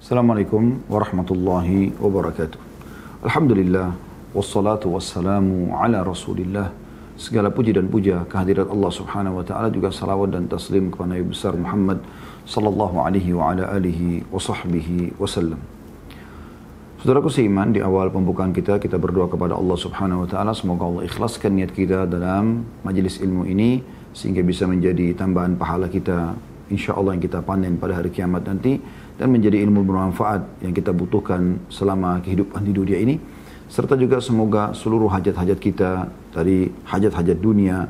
Assalamualaikum warahmatullahi wabarakatuh. Alhamdulillah, wassalatu wassalamu ala rasulillah. Segala puji dan puja kehadirat Allah subhanahu wa ta'ala, juga salawat dan taslim kepada Nabi besar Muhammad sallallahu alaihi wa ala alihi wa sahbihi wasallam. Saudaraku seiman, di awal pembukaan kita berdoa kepada Allah subhanahu wa ta'ala. Semoga Allah ikhlaskan niat kita dalam majelis ilmu ini, sehingga bisa menjadi tambahan pahala kita, insya Allah, yang kita panen pada hari kiamat nanti, dan menjadi ilmu bermanfaat yang kita butuhkan selama kehidupan di dunia ini. Serta juga semoga seluruh hajat-hajat kita, dari hajat-hajat dunia,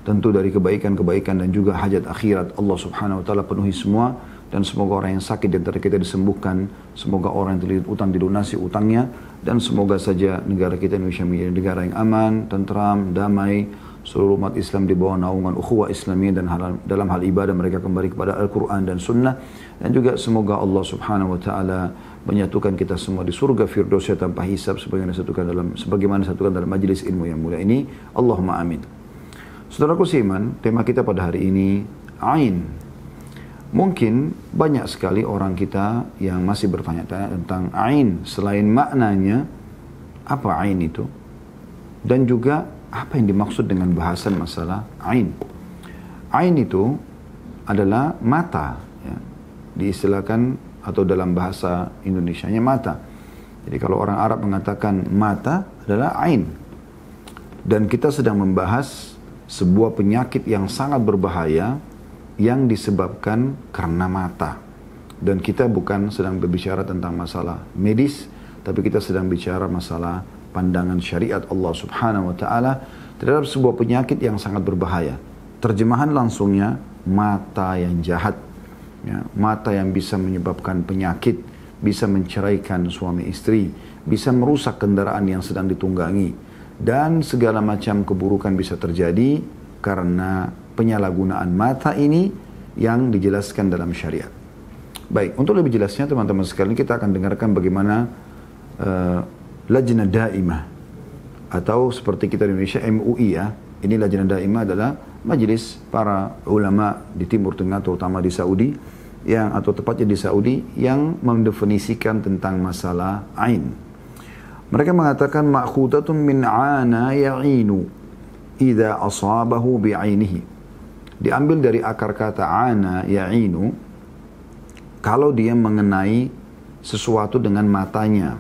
tentu dari kebaikan-kebaikan dan juga hajat akhirat, Allah subhanahu wa ta'ala penuhi semua. Dan semoga orang yang sakit di antara kita disembuhkan, semoga orang yang terlilit utang dilunasi utangnya, dan semoga saja negara kita Indonesia menjadi negara yang aman, tentram, damai, seluruh umat Islam di bawah naungan ukhuwah Islamiyah, dan dalam hal ibadah mereka kembali kepada Al-Quran dan Sunnah. Dan juga semoga Allah subhanahu wa ta'ala menyatukan kita semua di surga Firdausnya tanpa hisab, sebagaimana disatukan dalam majlis ilmu yang mulia ini. Allahumma amin. Saudaraku seiman, tema kita pada hari ini Ain. Mungkin banyak sekali orang kita yang masih bertanya-tanya tentang Ain, selain maknanya apa Ain itu, dan juga apa yang dimaksud dengan bahasan masalah Ain. Ain itu adalah mata, ya, diistilahkan atau dalam bahasa Indonesianya mata. Jadi kalau orang Arab mengatakan mata adalah Ain. Dan kita sedang membahas sebuah penyakit yang sangat berbahaya yang disebabkan karena mata. Dan kita bukan sedang berbicara tentang masalah medis, tapi kita sedang bicara masalah pandangan syariat Allah subhanahu wa ta'ala terhadap sebuah penyakit yang sangat berbahaya. Terjemahan langsungnya, mata yang jahat. Ya, mata yang bisa menyebabkan penyakit, bisa menceraikan suami istri, bisa merusak kendaraan yang sedang ditunggangi, dan segala macam keburukan bisa terjadi karena penyalahgunaan mata ini yang dijelaskan dalam syariat. Baik, untuk lebih jelasnya teman-teman sekalian, kita akan dengarkan bagaimana Lajnah Daimah, atau seperti kita di Indonesia MUI, ya. Ini Lajnah Daimah adalah majelis para ulama di Timur Tengah, terutama di Saudi, atau tepatnya di Saudi, yang mendefinisikan tentang masalah Ain. Mereka mengatakan ma'khudatun min 'ana ya'inu idza asabahu bi'ainihi. Diambil dari akar kata 'ana ya'inu, kalau dia mengenai sesuatu dengan matanya.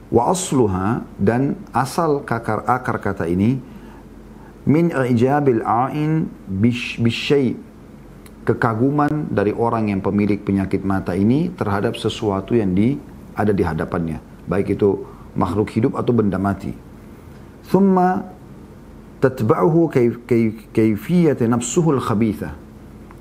Wa asluha, dan asal akar kata ini, min ijabil a'in bisyai', kekaguman dari orang yang pemilik penyakit mata ini terhadap sesuatu yang ada di hadapannya, baik itu makhluk hidup atau benda mati. Thumma tatba'uhu kayfiyat nafsuhul khabithah,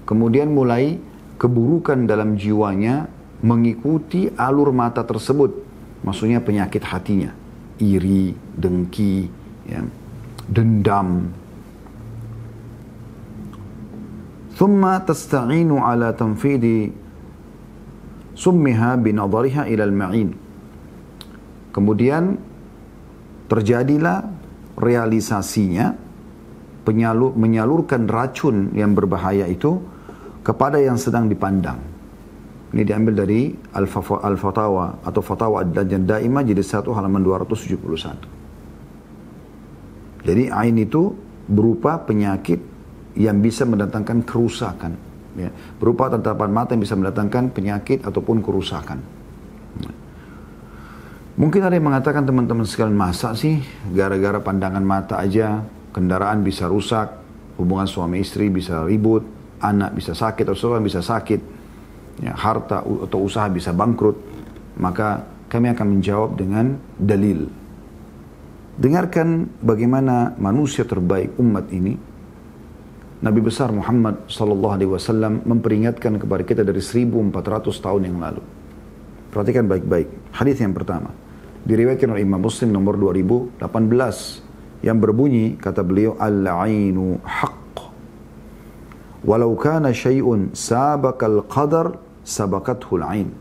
kemudian mulai keburukan dalam jiwanya mengikuti alur mata tersebut. Maksudnya penyakit hatinya, iri, dengki, ya, dendam. Thumma tasta'inu ala tanfidi summiha binadhariha ila al-ma'in. Kemudian terjadilah realisasinya, menyalurkan racun yang berbahaya itu kepada yang sedang dipandang. Ini diambil dari Al-Fatawa atau Fatawa Ad-Lajnah Daimah jilid 1 halaman 271. Jadi Ain itu berupa penyakit yang bisa mendatangkan kerusakan, ya. Berupa tatapan mata yang bisa mendatangkan penyakit ataupun kerusakan. Mungkin ada yang mengatakan, teman-teman sekalian, masa sih gara-gara pandangan mata aja kendaraan bisa rusak, hubungan suami istri bisa ribut, anak bisa sakit atau seorang bisa sakit, ya, harta atau usaha bisa bangkrut. Maka kami akan menjawab dengan dalil. Dengarkan bagaimana manusia terbaik umat ini, Nabi besar Muhammad sallallahu alaihi wasallam, memperingatkan kepada kita dari 1400 tahun yang lalu. Perhatikan baik-baik. Hadis yang pertama diriwayatkan oleh Imam Muslim nomor 2018, yang berbunyi, kata beliau, al-ainu haqq walau kana syai'un sabaqal qadar sabaqathul ain.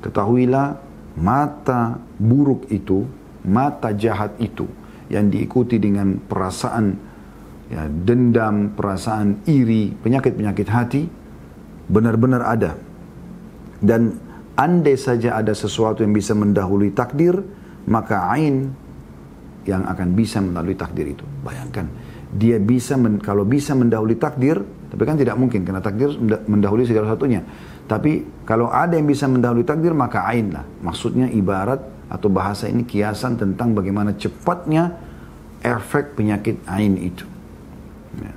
Ketahuilah, mata buruk itu, mata jahat itu, yang diikuti dengan perasaan, ya, dendam, perasaan iri, penyakit-penyakit hati, benar-benar ada. Dan andai saja ada sesuatu yang bisa mendahului takdir, maka ain yang akan bisa melalui takdir itu. Bayangkan, dia bisa kalau bisa mendahului takdir, tapi kan tidak mungkin karena takdir mendahului segala satunya. Tapi kalau ada yang bisa mendahului takdir, maka ain lah. Maksudnya ibarat atau bahasa ini kiasan tentang bagaimana cepatnya efek penyakit ain itu. Ya.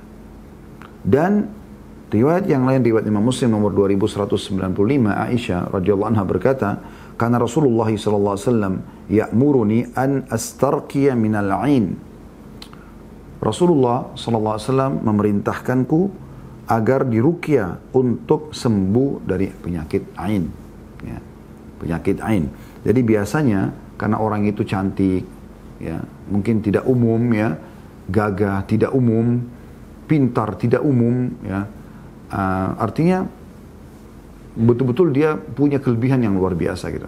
Dan riwayat yang lain, riwayat Imam Muslim nomor 2195, Aisyah radhiyallahu anha berkata, karena Rasulullah SAW ya'muruni an astarqiya minal ain. Rasulullah SAW memerintahkanku agar diruqyah untuk sembuh dari penyakit ain. Ya, penyakit ain. Jadi biasanya karena orang itu cantik, ya, mungkin tidak umum, ya, gagah tidak umum, pintar tidak umum, ya, artinya betul-betul dia punya kelebihan yang luar biasa gitu,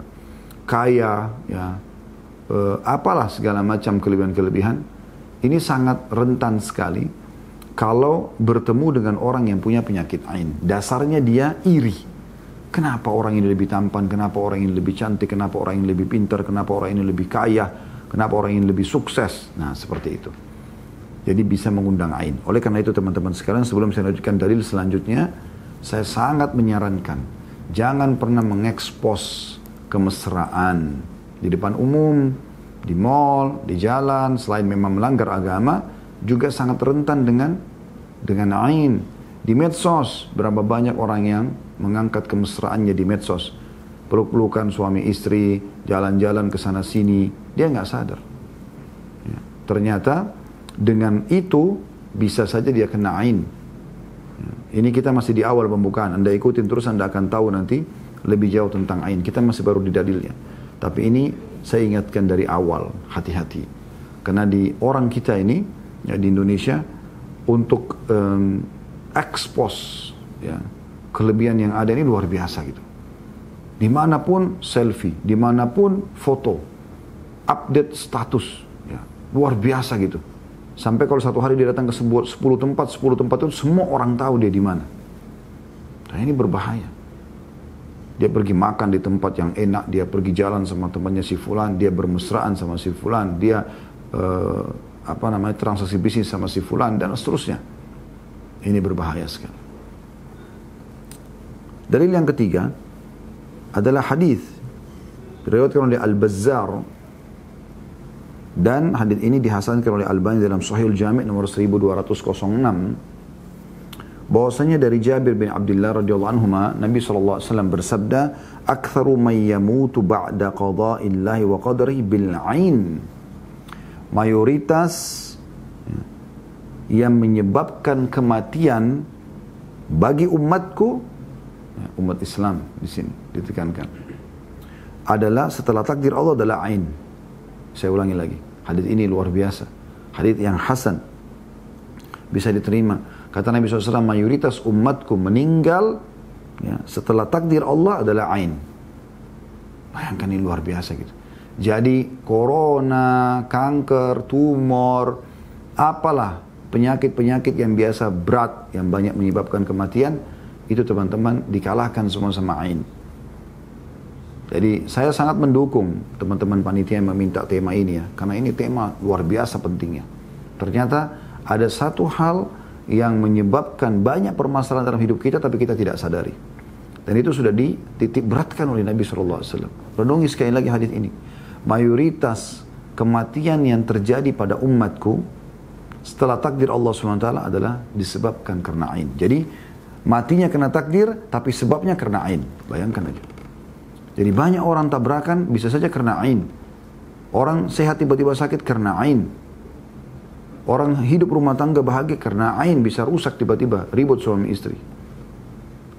kaya, ya, apalah segala macam kelebihan-kelebihan. Ini sangat rentan sekali kalau bertemu dengan orang yang punya penyakit ain. Dasarnya dia iri. Kenapa orang ini lebih tampan? Kenapa orang ini lebih cantik? Kenapa orang ini lebih pintar? Kenapa orang ini lebih kaya? Kenapa orang ini lebih sukses? Nah, seperti itu. Jadi bisa mengundang ain. Oleh karena itu teman-teman sekalian, sebelum saya lanjutkan dalil selanjutnya, saya sangat menyarankan, jangan pernah mengekspos kemesraan di depan umum, di mall, di jalan, selain memang melanggar agama, juga sangat rentan dengan ain. Di medsos, berapa banyak orang yang mengangkat kemesraannya di medsos. Peluk-pelukan suami istri, jalan-jalan ke sana sini, dia nggak sadar. Ya. Ternyata dengan itu bisa saja dia kena ain. Ya. Ini kita masih di awal pembukaan. Anda ikutin terus, Anda akan tahu nanti lebih jauh tentang ain. Kita masih baru di dalilnya. Tapi ini saya ingatkan dari awal, hati-hati. Karena di orang kita ini, ya, di Indonesia, untuk expose, ya, kelebihan yang ada ini luar biasa gitu. Dimanapun selfie, dimanapun foto, update status, ya, luar biasa gitu. Sampai kalau satu hari dia datang ke 10 tempat itu semua orang tahu dia di mana. Nah, ini berbahaya. Dia pergi makan di tempat yang enak, dia pergi jalan sama temannya si fulan, dia bermesraan sama si fulan, dia transaksi bisnis sama si fulan dan seterusnya. Ini berbahaya sekali. Dalil yang ketiga adalah hadis diriwayatkan oleh Al-Bazzar, dan hadis ini dihasankan oleh Albani dalam Sahihul Jami' nomor 1206, bahwasanya dari Jabir bin Abdullah radhiyallahu anhuma, Nabi SAW bersabda, "Aktsaru man yamutu ba'da qada'illahi wa qadarihi bil 'ain." Mayoritas yang menyebabkan kematian bagi umatku, umat Islam di sini ditekankan, adalah setelah takdir Allah adalah ain. Saya ulangi lagi, hadis ini luar biasa, hadis yang hasan, bisa diterima. Kata Nabi SAW, mayoritas umatku meninggal, ya, setelah takdir Allah adalah ain. Bayangkan, ini luar biasa gitu. Jadi corona, kanker, tumor, apalah penyakit-penyakit yang biasa berat, yang banyak menyebabkan kematian, itu teman-teman dikalahkan semua sama ain. Jadi saya sangat mendukung teman-teman panitia yang meminta tema ini, ya, karena ini tema luar biasa pentingnya. Ternyata ada satu hal yang menyebabkan banyak permasalahan dalam hidup kita tapi kita tidak sadari. Dan itu sudah dititik beratkan oleh Nabi SAW. Renungi sekali lagi hadis ini. Mayoritas kematian yang terjadi pada umatku setelah takdir Allah SWT adalah disebabkan karena ain. Jadi matinya kena takdir, tapi sebabnya karena ain. Bayangkan aja. Jadi banyak orang tabrakan bisa saja karena ain. Orang sehat tiba-tiba sakit karena ain. Orang hidup rumah tangga bahagia karena ain, bisa rusak tiba-tiba, ribut suami istri.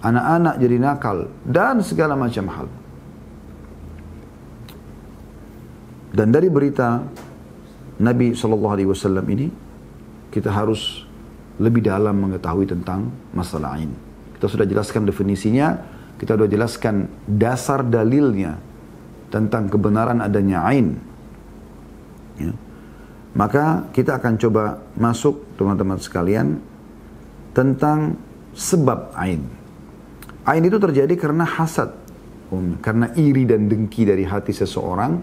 Anak-anak jadi nakal, dan segala macam hal. Dan dari berita Nabi SAW ini, kita harus lebih dalam mengetahui tentang masalah ain. Kita sudah jelaskan definisinya, kita sudah jelaskan dasar dalilnya tentang kebenaran adanya ain. Ya. Maka kita akan coba masuk, teman-teman sekalian, tentang sebab ain. Ain itu terjadi karena hasad. Karena iri dan dengki dari hati seseorang,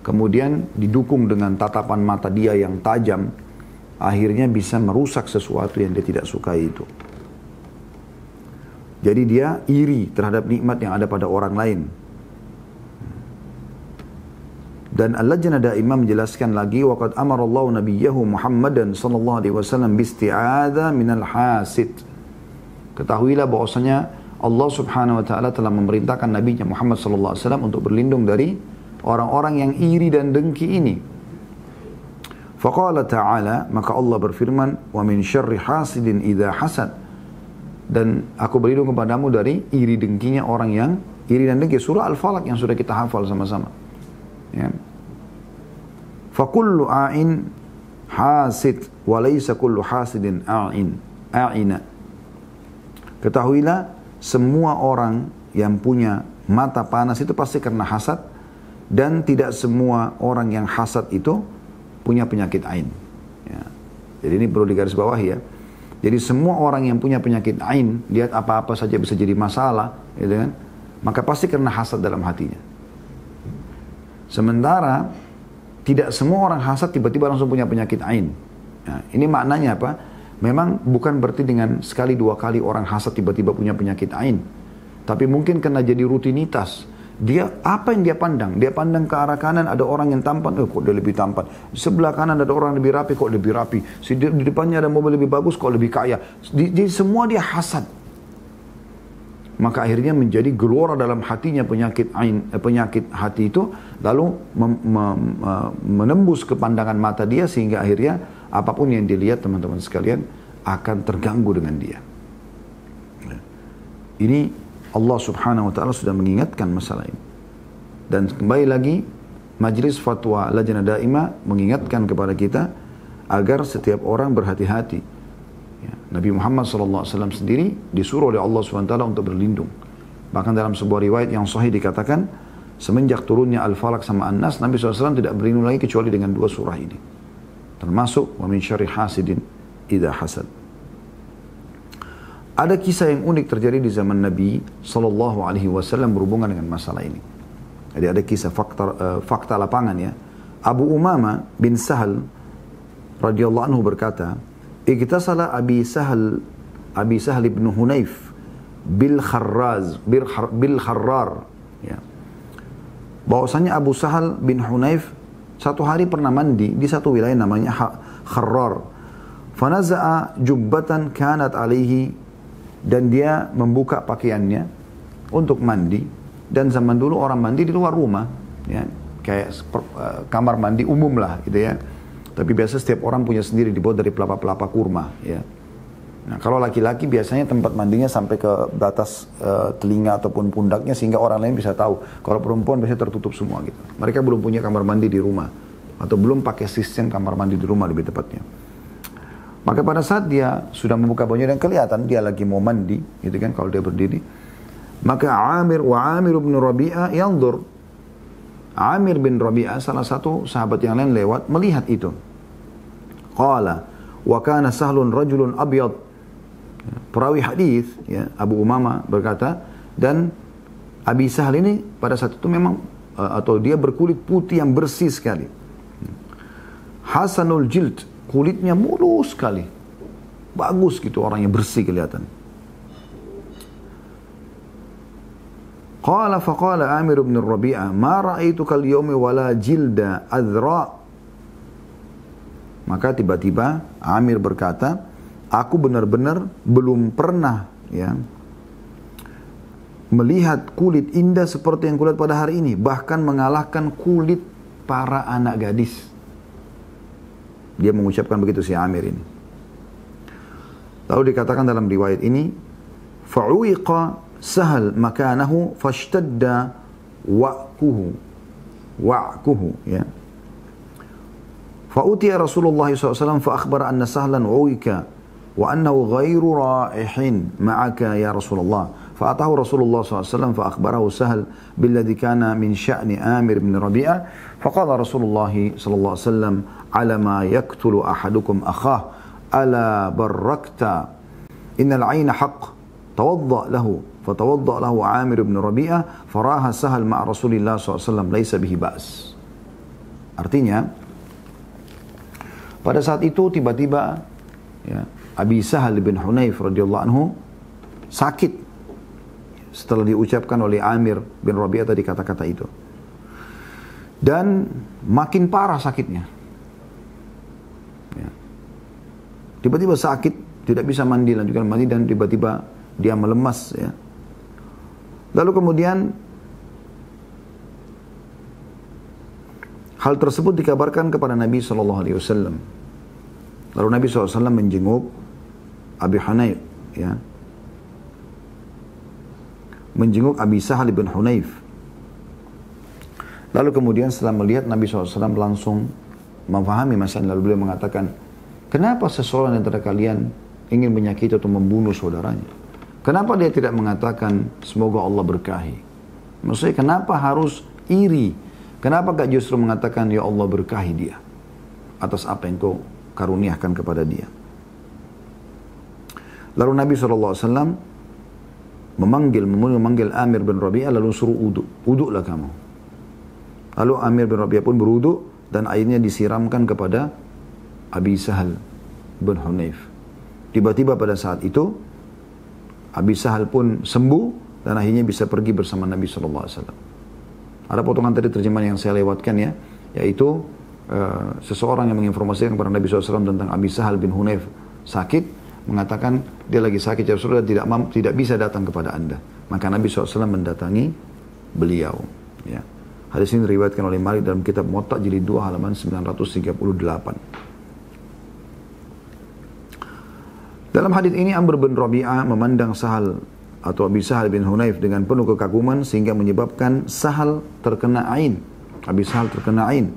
kemudian didukung dengan tatapan mata dia yang tajam, akhirnya bisa merusak sesuatu yang dia tidak sukai itu. Jadi dia iri terhadap nikmat yang ada pada orang lain. Dan Al-Lajnah Daimah menjelaskan lagi, waqad amarallahu nabiyahu Muhammadan sallallahu alaihi wasallam bisti'adza minal hasid. Ketahuilah bahwasanya Allah Subhanahu wa taala telah memerintahkan nabinya Muhammad sallallahu alaihi wasallam untuk berlindung dari orang-orang yang iri dan dengki ini. Faqala ta'ala, maka Allah berfirman, wa min syarri hasidin idza hasad. Dan aku berlindung kepadamu dari iri dengkinya orang yang iri dan dengki. Surah Al-Falaq yang sudah kita hafal sama-sama. Ya. Fakullu a'in hasid wa laysa kullu hasidin a'ina. Ketahuilah, semua orang yang punya mata panas itu pasti karena hasad, dan tidak semua orang yang hasad itu punya penyakit ain. Ya. Jadi ini perlu digarisbawahi ya. Jadi semua orang yang punya penyakit ain, lihat apa-apa saja bisa jadi masalah, gitu kan? Maka pasti karena hasad dalam hatinya. Sementara tidak semua orang hasad tiba-tiba langsung punya penyakit ain. Nah, ini maknanya apa? Memang bukan berarti dengan sekali dua kali orang hasad tiba-tiba punya penyakit ain. Tapi mungkin karena jadi rutinitas. Dia apa yang dia pandang? Dia pandang ke arah kanan ada orang yang tampan, kok dia lebih tampan. Di sebelah kanan ada orang lebih rapi, kok lebih rapi. Di depannya ada mobil lebih bagus, kok lebih kaya. Jadi semua dia hasad. Maka akhirnya menjadi gelora dalam hatinya penyakit hati itu, lalu menembus ke pandangan mata dia, sehingga akhirnya apapun yang dilihat teman-teman sekalian akan terganggu dengan dia. Ini Allah Subhanahu wa taala sudah mengingatkan masalah ini. Dan kembali lagi, Majelis Fatwa Lajnah Daimah mengingatkan kepada kita agar setiap orang berhati-hati. Ya, Nabi Muhammad SAW sendiri disuruh oleh Allah Subhanahu wa taala untuk berlindung. Bahkan dalam sebuah riwayat yang sahih dikatakan, semenjak turunnya Al-Falaq sama An-Nas, Nabi SAW tidak berlindung lagi kecuali dengan dua surah ini. Termasuk wa min syarri hasidin idza hasad. Ada kisah yang unik terjadi di zaman Nabi SAW berhubungan dengan masalah ini. Jadi ada kisah fakta lapangan ya. Abu Umama bin Sahal radhiyallahu anhu berkata, "Iktasala Abi Sahal ibn Hunayf bil Kharrar." Ya. Bahwasanya Abu Sahal bin Hunayf satu hari pernah mandi di satu wilayah namanya Kharrar. Fanaza'a jubbatan kanat alaihi, dan dia membuka pakaiannya untuk mandi. Dan zaman dulu orang mandi di luar rumah, ya, kayak kamar mandi umum lah gitu ya. Tapi biasa setiap orang punya sendiri, dibuat dari pelapa-pelapa kurma ya. Nah, kalau laki-laki biasanya tempat mandinya sampai ke batas telinga ataupun pundaknya, sehingga orang lain bisa tahu. Kalau perempuan biasanya tertutup semua gitu. Mereka belum punya kamar mandi di rumah, atau belum pakai sistem kamar mandi di rumah lebih tepatnya. Maka pada saat dia sudah membuka bajunya dan kelihatan dia lagi mau mandi, gitu kan, kalau dia berdiri, maka Amir bin Rabi'ah yanzur. Amir bin Rabi'ah, salah satu sahabat yang lain lewat, melihat itu. Qala wa kana Sahlun rajulun abyad. Perawi hadis ya, Abu Umama berkata, dan Abi Sahal ini pada saat itu memang atau dia berkulit putih yang bersih sekali. Hasanul jild, kulitnya mulus sekali. Bagus gitu, orangnya bersih kelihatan. Qala faqala Amir bin Rabi'ah, ma ra'aituka al-yawmi wala jilda adra. Maka tiba-tiba Amir berkata, aku benar-benar belum pernah ya melihat kulit indah seperti yang kulihat pada hari ini, bahkan mengalahkan kulit para anak gadis. Dia mengucapkan begitu si Amir ini. Lalu dikatakan dalam riwayat ini, fa'uiqa Sahal makanahu fashtadda wa'kuhu ya. Fa'utiya Rasulullah SAW fa'akhbara anna Sahlan uwika wa annahu ghairu ra'ihin ma'aka ya Rasulullah. Fa'atahu Rasulullah SAW fa'akhbarahu Sahal billadhi kana min sya'ni Amir bin Rabi'ah. Faqala Rasulullah SAW ala ma yaktulu ahadukum akhah ala barrakta innal ayna haqq tawadda lahu fatawadda lahu Amir bin Rabi'ah faraha Sahal ma'a Rasulillah SAW laisa bihi ba's. Artinya pada saat itu tiba-tiba ya, Abi Sahal bin Hunayf radhiyallahu anhu sakit setelah diucapkan oleh Amir bin Rabi'ah tadi kata-kata itu. Dan makin parah sakitnya. Ya. Tiba-tiba sakit, tidak bisa mandi, lanjutkan mandi, dan tiba-tiba dia melemas. Ya. Lalu kemudian hal tersebut dikabarkan kepada Nabi SAW. Lalu Nabi SAW menjenguk Abi Hunayf, ya, menjenguk Abi Sahal bin Hunayf. Lalu kemudian setelah melihat, Nabi SAW langsung memahami masalah. Lalu beliau mengatakan, kenapa seseorang antara kalian ingin menyakiti atau membunuh saudaranya? Kenapa dia tidak mengatakan semoga Allah berkahi? Maksudnya kenapa harus iri? Kenapa gak justru mengatakan ya Allah berkahi dia atas apa yang kau karuniakan kepada dia? Lalu Nabi SAW memanggil Amir bin Rabi'ah, lalu suruh uduklah kamu. Lalu Amir bin Rabi'ah pun berwudu dan airnya disiramkan kepada Abi Sahal bin Hunayf. Tiba-tiba pada saat itu Abi Sahal pun sembuh dan akhirnya bisa pergi bersama Nabi SAW. Ada potongan tadi terjemahan yang saya lewatkan ya, yaitu seseorang yang menginformasikan kepada Nabi SAW tentang Abi Sahal bin Hunayf sakit, mengatakan dia lagi sakit, ya Rasulullah tidak bisa datang kepada anda. Maka Nabi SAW mendatangi beliau. Ya. Hadis ini diriwayatkan oleh Malik dalam kitab Muwatta jilid 2 halaman 938. Dalam hadis ini Amr bin Rabi'ah memandang Sahal atau Abi Sahal bin Hunayf dengan penuh kekaguman sehingga menyebabkan Sahal terkena ain. Abi Sahal terkena ain.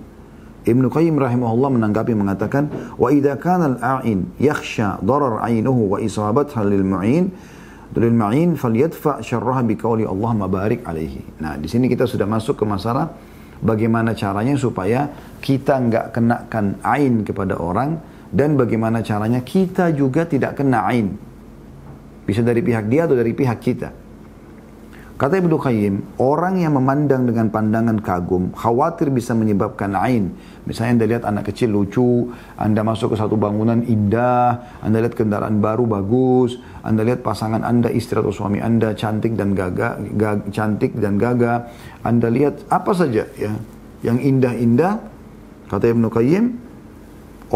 Ibnu Qayyim rahimahullah menanggapi mengatakan, wa idza kana al-a'in yakhsha darar 'ainuhu wa isabatha lil ma'in falyadfa syarraha biqauli Allahumma barik alaihi. Nah, di sini kita sudah masuk ke masalah bagaimana caranya supaya kita enggak kenakan ain kepada orang, dan bagaimana caranya kita juga tidak kena ain. Bisa dari pihak dia atau dari pihak kita. Kata Ibnu Qayyim, orang yang memandang dengan pandangan kagum, khawatir bisa menyebabkan ain. Misalnya Anda lihat anak kecil lucu, Anda masuk ke satu bangunan indah, Anda lihat kendaraan baru bagus, Anda lihat pasangan Anda, istri atau suami Anda cantik dan gagah, Anda lihat apa saja ya yang indah-indah. Kata Ibnu Qayyim,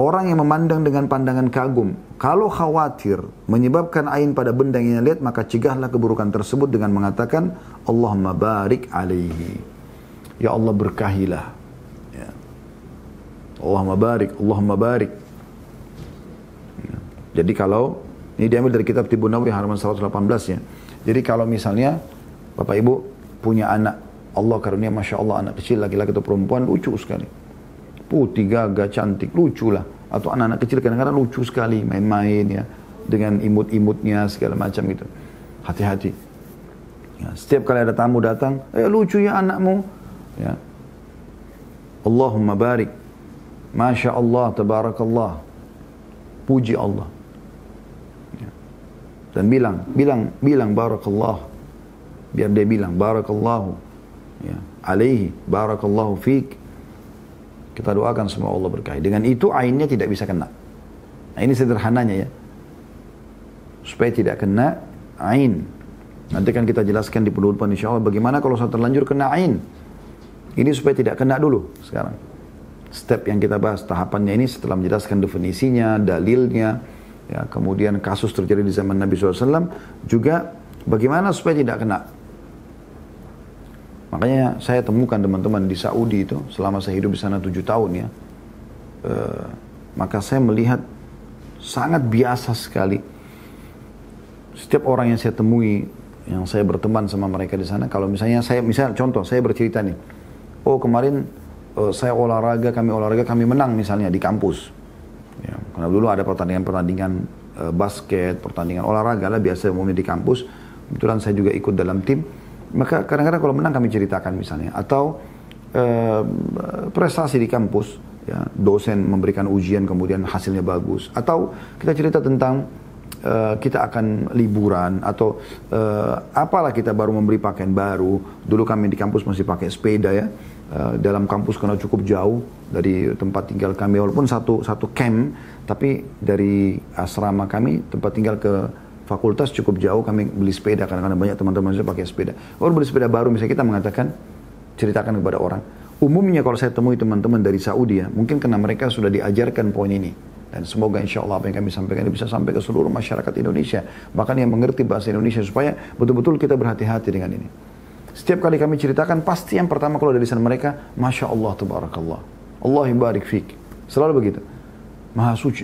orang yang memandang dengan pandangan kagum, kalau khawatir menyebabkan ain pada benda yang lihat, maka cegahlah keburukan tersebut dengan mengatakan Allahumma barik alaihi. Ya Allah berkahilah. Ya. Allahumma barik. Ya. Jadi kalau, ini diambil dari kitab Tibbun Nabawi halaman 118 ya. Jadi kalau misalnya Bapak Ibu punya anak, Allah karunia Masya Allah anak kecil, laki-laki atau perempuan, lucu sekali. Putih, gagah, cantik, lucu lah. Atau anak-anak kecil kadang-kadang lucu sekali, main-main ya, dengan imut-imutnya segala macam gitu. Hati-hati. Ya, setiap kali ada tamu datang, lucu ya anakmu. Ya. Allahumma barik. Masya Allah, tabarakallah. Puji Allah. Ya. Dan bilang barakallah. Biar dia bilang barakallahu. Ya. Alaihi, barakallahu fiqh. Kita doakan semua Allah berkahi. Dengan itu ainnya tidak bisa kena. Nah ini sederhananya ya. Supaya tidak kena ain. Nanti kan kita jelaskan di penutupan insya Allah bagaimana kalau sudah terlanjur kena ain. Ini supaya tidak kena dulu sekarang. Step yang kita bahas, tahapannya ini setelah menjelaskan definisinya, dalilnya, ya, kemudian kasus terjadi di zaman Nabi SAW, juga bagaimana supaya tidak kena. Makanya saya temukan teman-teman di Saudi itu, selama saya hidup di sana 7 tahun ya, maka saya melihat sangat biasa sekali. Setiap orang yang saya temui, yang saya berteman sama mereka di sana, kalau misalnya contoh, saya bercerita nih, oh kemarin kami olahraga, kami menang misalnya di kampus. Ya, karena dulu ada pertandingan basket, pertandingan olahraga lah biasa umumnya di kampus. Kebetulan saya juga ikut dalam tim. Maka kadang-kadang kalau menang kami ceritakan misalnya. Atau prestasi di kampus, ya, dosen memberikan ujian kemudian hasilnya bagus. Atau kita cerita tentang kita akan liburan atau apalah kita baru membeli pakaian baru. Dulu kami di kampus masih pakai sepeda ya. Dalam kampus karena cukup jauh dari tempat tinggal kami, walaupun satu camp, tapi dari asrama kami tempat tinggal ke fakultas cukup jauh, kami beli sepeda karena banyak teman-teman saya pakai sepeda. Baru beli sepeda baru, misalnya kita mengatakan, ceritakan kepada orang. Umumnya kalau saya temui teman-teman dari Saudi ya, mungkin karena mereka sudah diajarkan poin ini. Dan semoga insya Allah apa yang kami sampaikan ini bisa sampai ke seluruh masyarakat Indonesia. Bahkan yang mengerti bahasa Indonesia supaya betul-betul kita berhati-hati dengan ini. Setiap kali kami ceritakan, pasti yang pertama keluar dari lisan mereka, Masya Allah, Tabarakallah. Allah barik fik. Selalu begitu. Maha suci,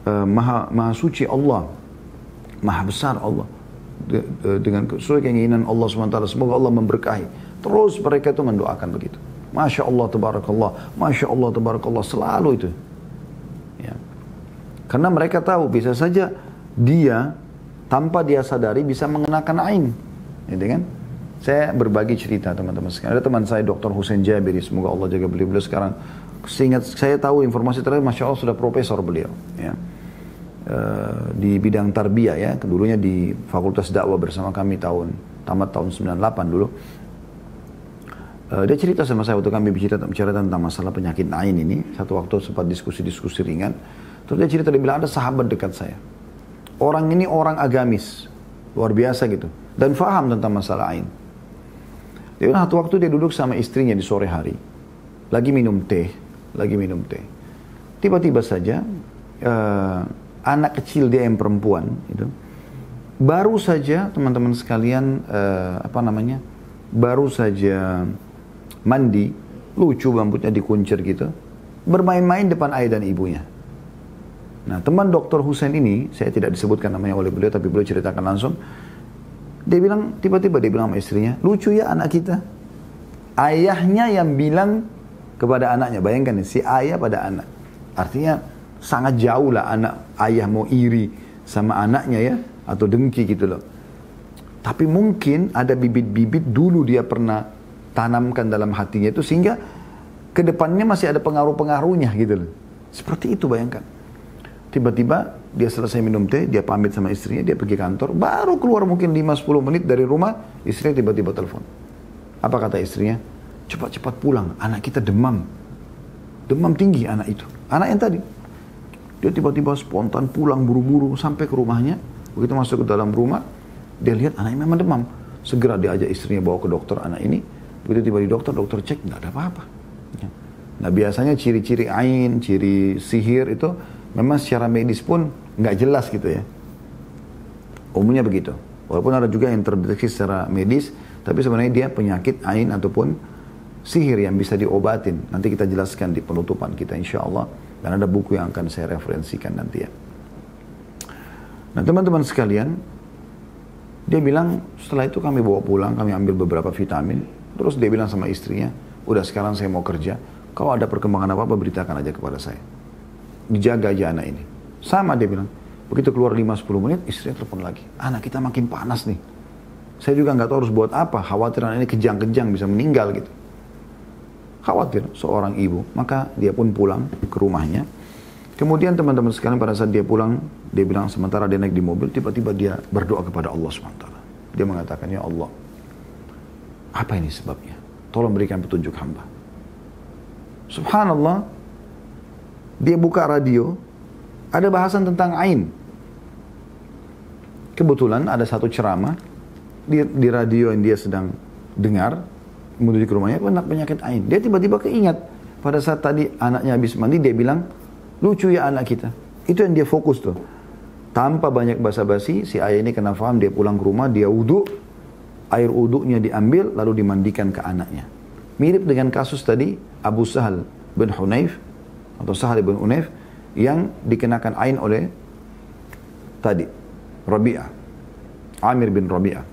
maha suci Allah. Maha besar Allah. Dengan sesuai keinginan Allah SWT. Semoga Allah memberkahi. Terus mereka itu mendoakan begitu. Masya Allah, Tabarakallah. Masya Allah, Tabarakallah. Selalu itu. Ya. Karena mereka tahu, bisa saja dia, tanpa dia sadari, bisa mengenakan ain. Gitu kan? Saya berbagi cerita teman-teman sekalian. Ada teman saya Dr. Hussein Jabiri, semoga Allah jaga beliau sekarang. Seingat saya tahu informasi terakhir, Masya Allah sudah profesor beliau. Ya. Di bidang tarbiyah ya, dulunya di Fakultas Dakwah bersama kami tamat tahun 98 dulu. Dia cerita sama saya waktu kami bicara tentang masalah penyakit ain ini. Satu waktu sempat diskusi-diskusi ringan. Terus dia cerita, dia bilang ada sahabat dekat saya. Orang ini orang agamis, luar biasa gitu. Dan faham tentang masalah ain. Dia bilang satu waktu dia duduk sama istrinya di sore hari. Lagi minum teh. Tiba-tiba saja anak kecil dia yang perempuan itu, baru saja teman-teman sekalian baru saja mandi, lucu rambutnya dikuncir gitu, bermain-main depan ayah dan ibunya. Nah teman Dr. Hussein ini, saya tidak disebutkan namanya oleh beliau, tapi beliau ceritakan langsung. Dia bilang, tiba-tiba dia bilang sama istrinya, lucu ya anak kita. Ayahnya yang bilang kepada anaknya, bayangkan si ayah pada anak. Artinya sangat jauh lah ayah mau iri sama anaknya ya, atau dengki gitu loh. Tapi mungkin ada bibit-bibit dulu dia pernah tanamkan dalam hatinya itu, sehingga kedepannya masih ada pengaruh-pengaruhnya gitu loh. Seperti itu bayangkan. Tiba-tiba dia selesai minum teh, dia pamit sama istrinya, dia pergi kantor, baru keluar mungkin 5-10 menit dari rumah, istrinya tiba-tiba telepon. Apa kata istrinya? Cepat-cepat pulang, anak kita demam. Demam tinggi anak itu, anak yang tadi. Dia tiba-tiba spontan pulang buru-buru sampai ke rumahnya. Begitu masuk ke dalam rumah, dia lihat anaknya memang demam. Segera dia ajak istrinya bawa ke dokter anak ini. Begitu tiba di dokter cek, nggak ada apa-apa. Nah biasanya ciri-ciri ain, ciri sihir itu memang secara medis pun nggak jelas gitu ya. Umumnya begitu. Walaupun ada juga yang terdeteksi secara medis, tapi sebenarnya dia penyakit ain ataupun sihir yang bisa diobatin. Nanti kita jelaskan di penutupan kita insya Allah. Dan ada buku yang akan saya referensikan nanti ya. Nah teman-teman sekalian, dia bilang setelah itu kami bawa pulang, kami ambil beberapa vitamin. Terus dia bilang sama istrinya, udah sekarang saya mau kerja. Kalau ada perkembangan apa-apa beritakan aja kepada saya. Dijaga aja anak ini. Sama dia bilang. Begitu keluar 5-10 menit, istrinya telepon lagi. Anak kita makin panas nih. Saya juga nggak tahu harus buat apa. Khawatir anak ini kejang-kejang bisa meninggal gitu. Khawatir seorang ibu. Maka dia pun pulang ke rumahnya. Kemudian teman-teman sekalian pada saat dia pulang, dia bilang sementara dia naik di mobil, tiba-tiba dia berdoa kepada Allah SWT. Dia mengatakan, ya Allah, apa ini sebabnya? Tolong berikan petunjuk hamba. Subhanallah, dia buka radio, ada bahasan tentang ain. Kebetulan ada satu ceramah di radio yang dia sedang dengar, menuju ke rumahnya, penyakit ain. Dia tiba-tiba keingat, pada saat tadi anaknya habis mandi, dia bilang, lucu ya anak kita. Itu yang dia fokus tuh. Tanpa banyak basa-basi, si ayah ini kena paham, dia pulang ke rumah, dia wudhu, air wudhunya diambil, lalu dimandikan ke anaknya. Mirip dengan kasus tadi, Abu Sahal bin Hunayf, atau Sahal bin Hunayf, yang dikenakan ain oleh tadi, Rabi'ah, Amir bin Rabi'ah.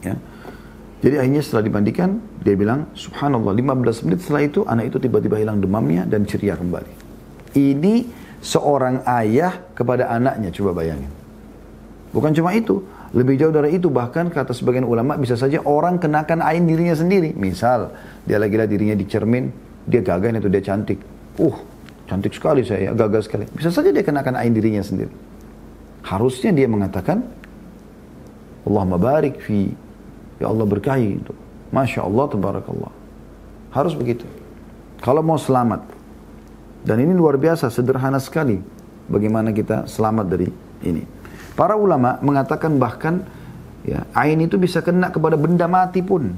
Ya. Jadi akhirnya setelah dimandikan, dia bilang, subhanallah, 15 menit setelah itu, anak itu tiba-tiba hilang demamnya dan ceria kembali. Ini seorang ayah kepada anaknya, coba bayangin. Bukan cuma itu, lebih jauh dari itu, bahkan kata sebagian ulama, bisa saja orang kenakan ain dirinya sendiri. Misal, dia lagi lihat dirinya di cermin, dia gagah itu, dia cantik. Cantik sekali saya, gagah sekali. Bisa saja dia kenakan ain dirinya sendiri. Harusnya dia mengatakan, Allahumma barik fi, ya Allah berkahi itu. Masya Allah, tabarakallah. Harus begitu. Kalau mau selamat. Dan ini luar biasa, sederhana sekali. Bagaimana kita selamat dari ini. Para ulama mengatakan bahkan, ya, ain itu bisa kena kepada benda mati pun.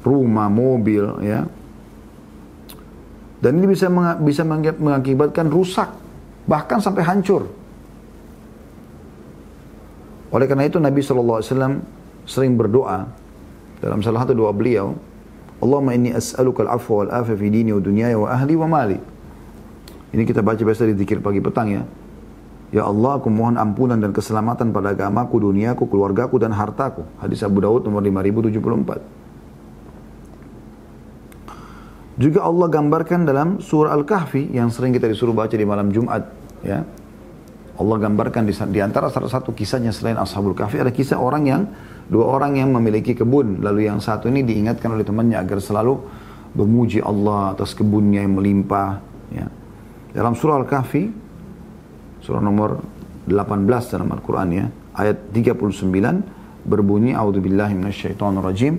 Rumah, mobil, ya. Dan ini bisa mengakibatkan rusak. Bahkan sampai hancur. Oleh karena itu Nabi SAW sering berdoa. Dalam salah satu doa beliau, Allahumma inni as'aluka al-afwa wal-afwa fi dini wa dunyaya wa ahli wa mali. Ini kita baca biasa di zikir pagi petang ya. Ya Allah, aku mohon ampunan dan keselamatan pada agamaku, duniaku, keluargaku, dan hartaku. Hadis Abu Daud nomor 5074. Juga Allah gambarkan dalam surah Al-Kahfi yang sering kita disuruh baca di malam Jumat. Ya. Allah gambarkan di antara salah satu kisahnya selain Ashabul Kahfi, ada kisah dua orang yang memiliki kebun. Lalu yang satu ini diingatkan oleh temannya agar selalu memuji Allah atas kebunnya yang melimpah. Ya. Dalam surah Al-Kahfi, surah nomor 18 dalam Al-Quran ya, ayat 39 berbunyi, A'udzubillahi minasyaitonirrajim,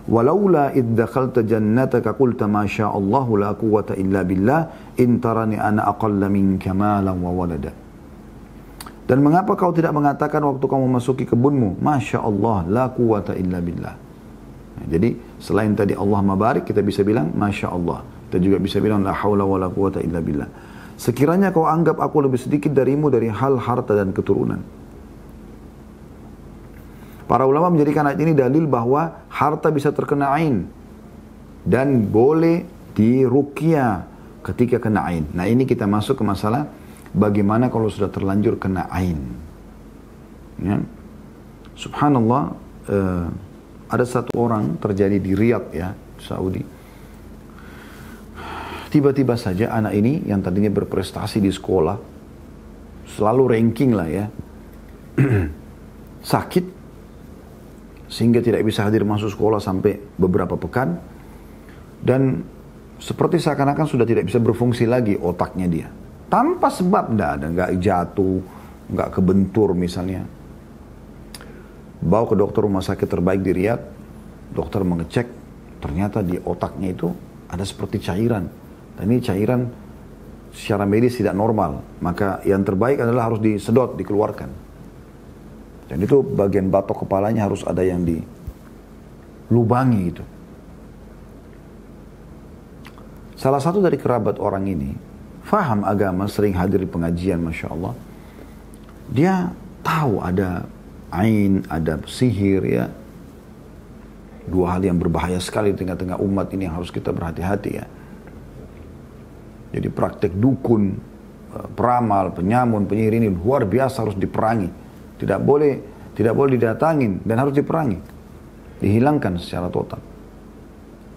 walaula id dakhalta jannataka qulta ma sya'allahu la quwwata illa billah in tarani ana aqalla minka malan wa walada. Dan mengapa kau tidak mengatakan waktu kamu memasuki kebunmu, Masya Allah, la quwwata illa billah. Nah, jadi selain tadi Allah mabarik, kita bisa bilang Masya Allah. Kita juga bisa bilang la hawla wa la quwwata illa billah. Sekiranya kau anggap aku lebih sedikit darimu dari hal harta dan keturunan. Para ulama menjadikan ayat ini dalil bahwa harta bisa terkena ain. Dan boleh diruqyah ketika kena ain. Nah ini kita masuk ke masalah bagaimana kalau sudah terlanjur kena ain. Ya. Subhanallah, ada satu orang terjadi di Riyadh ya, Saudi. Tiba-tiba saja anak ini yang tadinya berprestasi di sekolah, selalu ranking lah ya, sakit, sehingga tidak bisa hadir masuk sekolah sampai beberapa pekan. Dan seperti seakan-akan sudah tidak bisa berfungsi lagi otaknya dia. Tanpa sebab, nggak jatuh, nggak kebentur misalnya. Bawa ke dokter rumah sakit terbaik di Riyadh, dokter mengecek, ternyata di otaknya itu ada seperti cairan. Dan ini cairan secara medis tidak normal. Maka yang terbaik adalah harus disedot, dikeluarkan. Dan itu bagian batok kepalanya harus ada yang dilubangi gitu. Salah satu dari kerabat orang ini, faham agama, sering hadir di pengajian, Masya Allah. Dia tahu ada ain, ada sihir ya. Dua hal yang berbahaya sekali di tengah-tengah umat ini yang harus kita berhati-hati ya. Jadi praktek dukun, peramal, penyamun, penyihir ini luar biasa, harus diperangi. Tidak boleh didatangin dan harus diperangi. Dihilangkan secara total.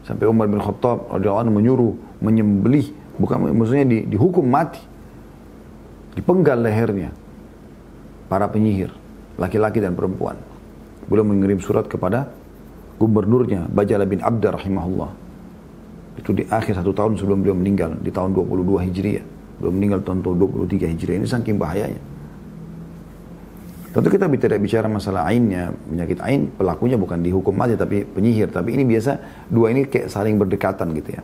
Sampai Umar bin Khattab radhiyallahu anhu menyuruh menyembelih, bukan maksudnya dihukum mati. Dipenggal lehernya para penyihir, laki-laki dan perempuan. Beliau mengirim surat kepada gubernurnya, Bajala bin Abda rahimahullah. Itu di akhir 1 tahun sebelum beliau meninggal, di tahun 22 Hijriah. Beliau meninggal tahun 23 Hijriah. Ini saking bahayanya. Tentu kita tidak bicara masalah ainnya, penyakit ain, pelakunya bukan dihukum mati tapi penyihir. Tapi ini biasa, dua ini kayak saling berdekatan gitu ya.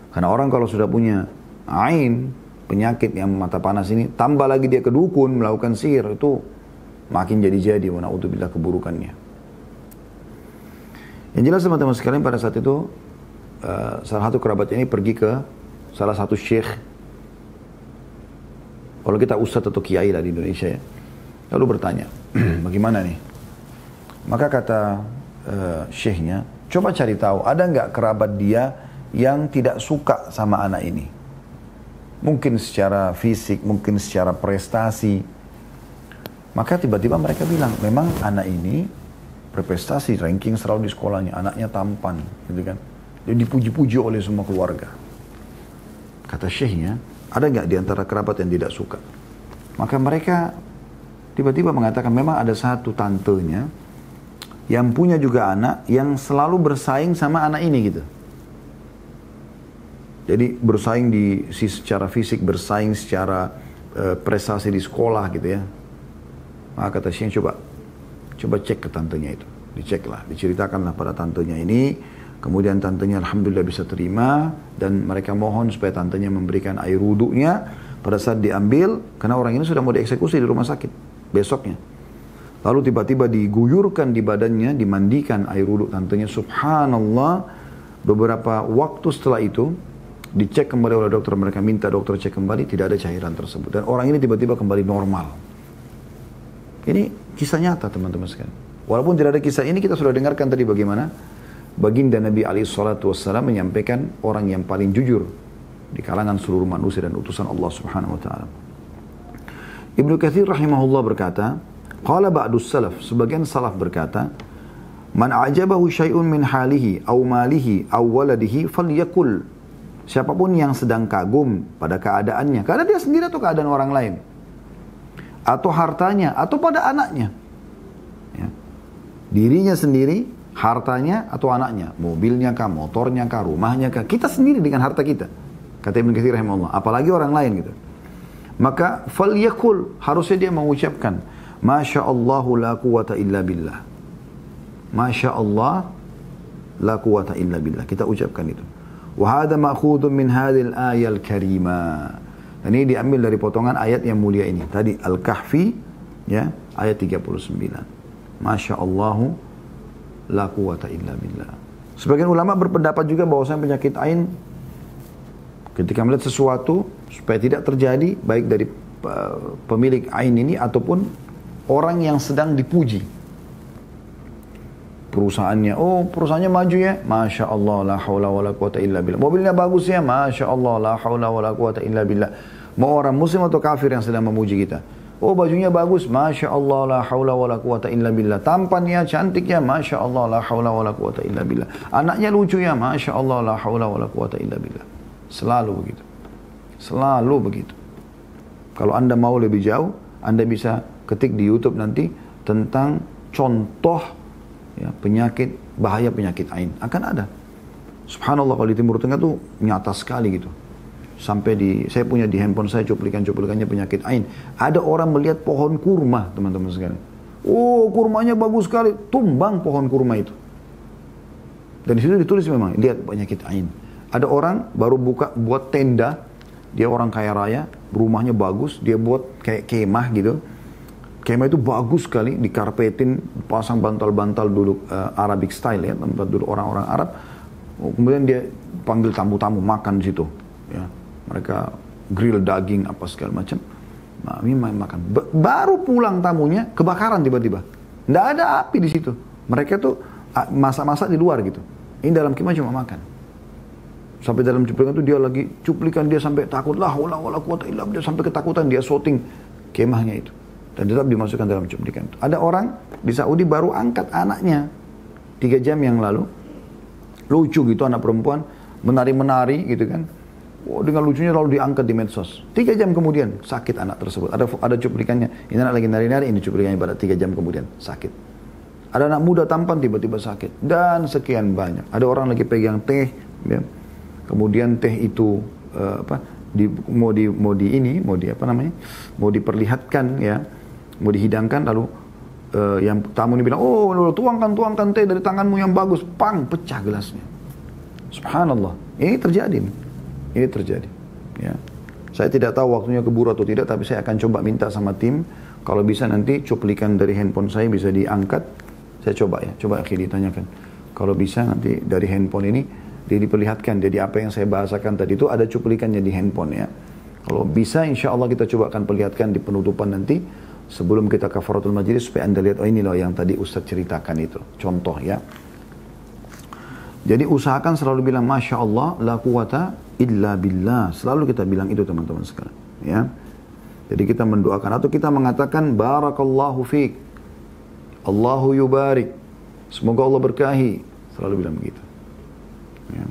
Karena orang kalau sudah punya ain, penyakit yang mata panas ini, tambah lagi dia ke dukun, melakukan sihir, itu makin jadi-jadi, wa na'udzubillah keburukannya. Yang jelas teman-teman sekalian, pada saat itu, salah satu kerabat ini pergi ke salah satu syekh. Kalau kita ustadz atau kiai lah di Indonesia ya. Lalu bertanya, bagaimana nih? Maka kata syekhnya, coba cari tahu, ada nggak kerabat dia yang tidak suka sama anak ini? Mungkin secara fisik, mungkin secara prestasi. Maka tiba-tiba mereka bilang, memang anak ini berprestasi, ranking selalu di sekolahnya, anaknya tampan, gitu kan? Dia dipuji-puji oleh semua keluarga. Kata syekhnya, ada nggak di antara kerabat yang tidak suka? Maka mereka tiba-tiba mengatakan, memang ada satu tantenya yang punya juga anak yang selalu bersaing sama anak ini gitu. Jadi bersaing secara fisik, bersaing secara prestasi di sekolah gitu ya. Maka kata Syekh, coba cek ke tantenya itu. Diceklah, diceritakanlah pada tantenya ini. Kemudian tantenya alhamdulillah bisa terima. Dan mereka mohon supaya tantenya memberikan air wuduknya pada saat diambil. Karena orang ini sudah mau dieksekusi di rumah sakit besoknya. Lalu tiba-tiba diguyurkan di badannya, dimandikan air wuduk tantenya. Subhanallah, beberapa waktu setelah itu, dicek kembali oleh dokter, mereka minta dokter cek kembali, tidak ada cairan tersebut. Dan orang ini tiba-tiba kembali normal. Ini kisah nyata teman-teman sekalian. Walaupun tidak ada kisah ini, kita sudah dengarkan tadi bagaimana baginda Nabi SAW menyampaikan orang yang paling jujur di kalangan seluruh manusia dan utusan Allah Subhanahu Wa Taala. Ibnu Katsir rahimahullah berkata, qala ba'dus salaf, sebagian salaf berkata, man a'jabahu syai'un min halihi aw malihi aw waladihi falyakul. Siapapun yang sedang kagum pada keadaannya, karena dia sendiri atau keadaan orang lain, atau hartanya, atau pada anaknya, ya. Dirinya sendiri, hartanya atau anaknya, mobilnya kah, motornya kah, rumahnya kah, kita sendiri dengan harta kita, kata Ibnu Katsir rahimahullah, apalagi orang lain gitu. Maka falyakul, harusnya dia mengucapkan, Masya Allahu la quwata illa billah. Masya Allah la quwata illa billah. Kita ucapkan itu. Wa hadha ma'khudun min hadhil ayal karimah. Dan ini diambil dari potongan ayat yang mulia ini. Tadi Al-Kahfi, ya, ayat 39. Masya Allahu la quwata illa billah. Sebagian ulama berpendapat juga bahwasanya penyakit ain, ketika melihat sesuatu, supaya tidak terjadi, baik dari pemilik ain ini ataupun orang yang sedang dipuji. Perusahaannya, oh perusahaannya maju ya, Masya Allah la hawla wa la quwata illa billah. Mobilnya bagus ya, Masya Allah la hawla wa la quwata illa billah. Mau orang muslim atau kafir yang sedang memuji kita. Oh bajunya bagus, Masya Allah la hawla wa la quwata illa billah. Tampannya cantik ya, Masya Allah la hawla wa la quwata illa billah. Anaknya lucu ya, Masya Allah la hawla wa la quwata illa billah. Selalu begitu. Selalu begitu. Kalau Anda mau lebih jauh, Anda bisa ketik di YouTube nanti tentang contoh, ya, penyakit, bahaya penyakit ain. Akan ada. Subhanallah, kalau di Timur Tengah tuh nyata sekali gitu. Sampai saya punya di handphone saya cuplikannya penyakit ain. Ada orang melihat pohon kurma, teman-teman sekalian. Oh, kurmanya bagus sekali. Tumbang pohon kurma itu. Dan di situ ditulis memang, lihat penyakit ain. Ada orang baru buat tenda, dia orang kaya raya, rumahnya bagus, dia buat kayak kemah gitu. Kemah itu bagus sekali, dikarpetin, pasang bantal-bantal dulu Arabic style ya, tempat dulu orang-orang Arab. Kemudian dia panggil tamu-tamu makan di situ, ya. Mereka grill daging apa segala macam. Nah, makan. Baru pulang tamunya kebakaran tiba-tiba. Nggak ada api di situ. Mereka tuh masak-masak di luar gitu. Ini dalam kemah cuma makan. Sampai dalam cuplikan itu dia lagi cuplikan, dia sampai takut, la haula wala quwata illa billah, sampai ketakutan, dia shooting kemahnya itu. Dan tetap dimasukkan dalam cuplikan itu. Ada orang di Saudi baru angkat anaknya 3 jam yang lalu. Lucu gitu, anak perempuan menari-menari gitu kan. Oh, dengan lucunya lalu diangkat di medsos. 3 jam kemudian sakit anak tersebut. Ada cuplikannya. Ini anak lagi nari-nari, ini cuplikannya pada 3 jam kemudian sakit. Ada anak muda tampan tiba-tiba sakit. Dan sekian banyak. Ada orang lagi pegang teh, ya. Kemudian teh itu mau diperlihatkan ya, mau dihidangkan, lalu yang tamu ini bilang, oh tuangkan teh dari tanganmu yang bagus, pang, pecah gelasnya. Subhanallah, ini terjadi, ya. Saya tidak tahu waktunya keburu atau tidak, tapi saya akan coba minta sama tim, kalau bisa nanti cuplikan dari handphone saya bisa diangkat, saya coba ditanyakan, kalau bisa nanti dari handphone ini diperlihatkan, jadi apa yang saya bahasakan tadi itu ada cuplikannya di handphone ya. Kalau bisa insya Allah kita coba akan perlihatkan di penutupan nanti sebelum kita kafaratul majlis supaya Anda lihat, oh ini loh yang tadi Ustaz ceritakan itu, contoh ya. Jadi usahakan selalu bilang Masya Allah la quwata illa billah, selalu kita bilang itu teman-teman sekalian ya. Jadi kita mendoakan atau kita mengatakan barakallahu fiik, Allahu yubarik, semoga Allah berkahi, selalu bilang begitu. Ya.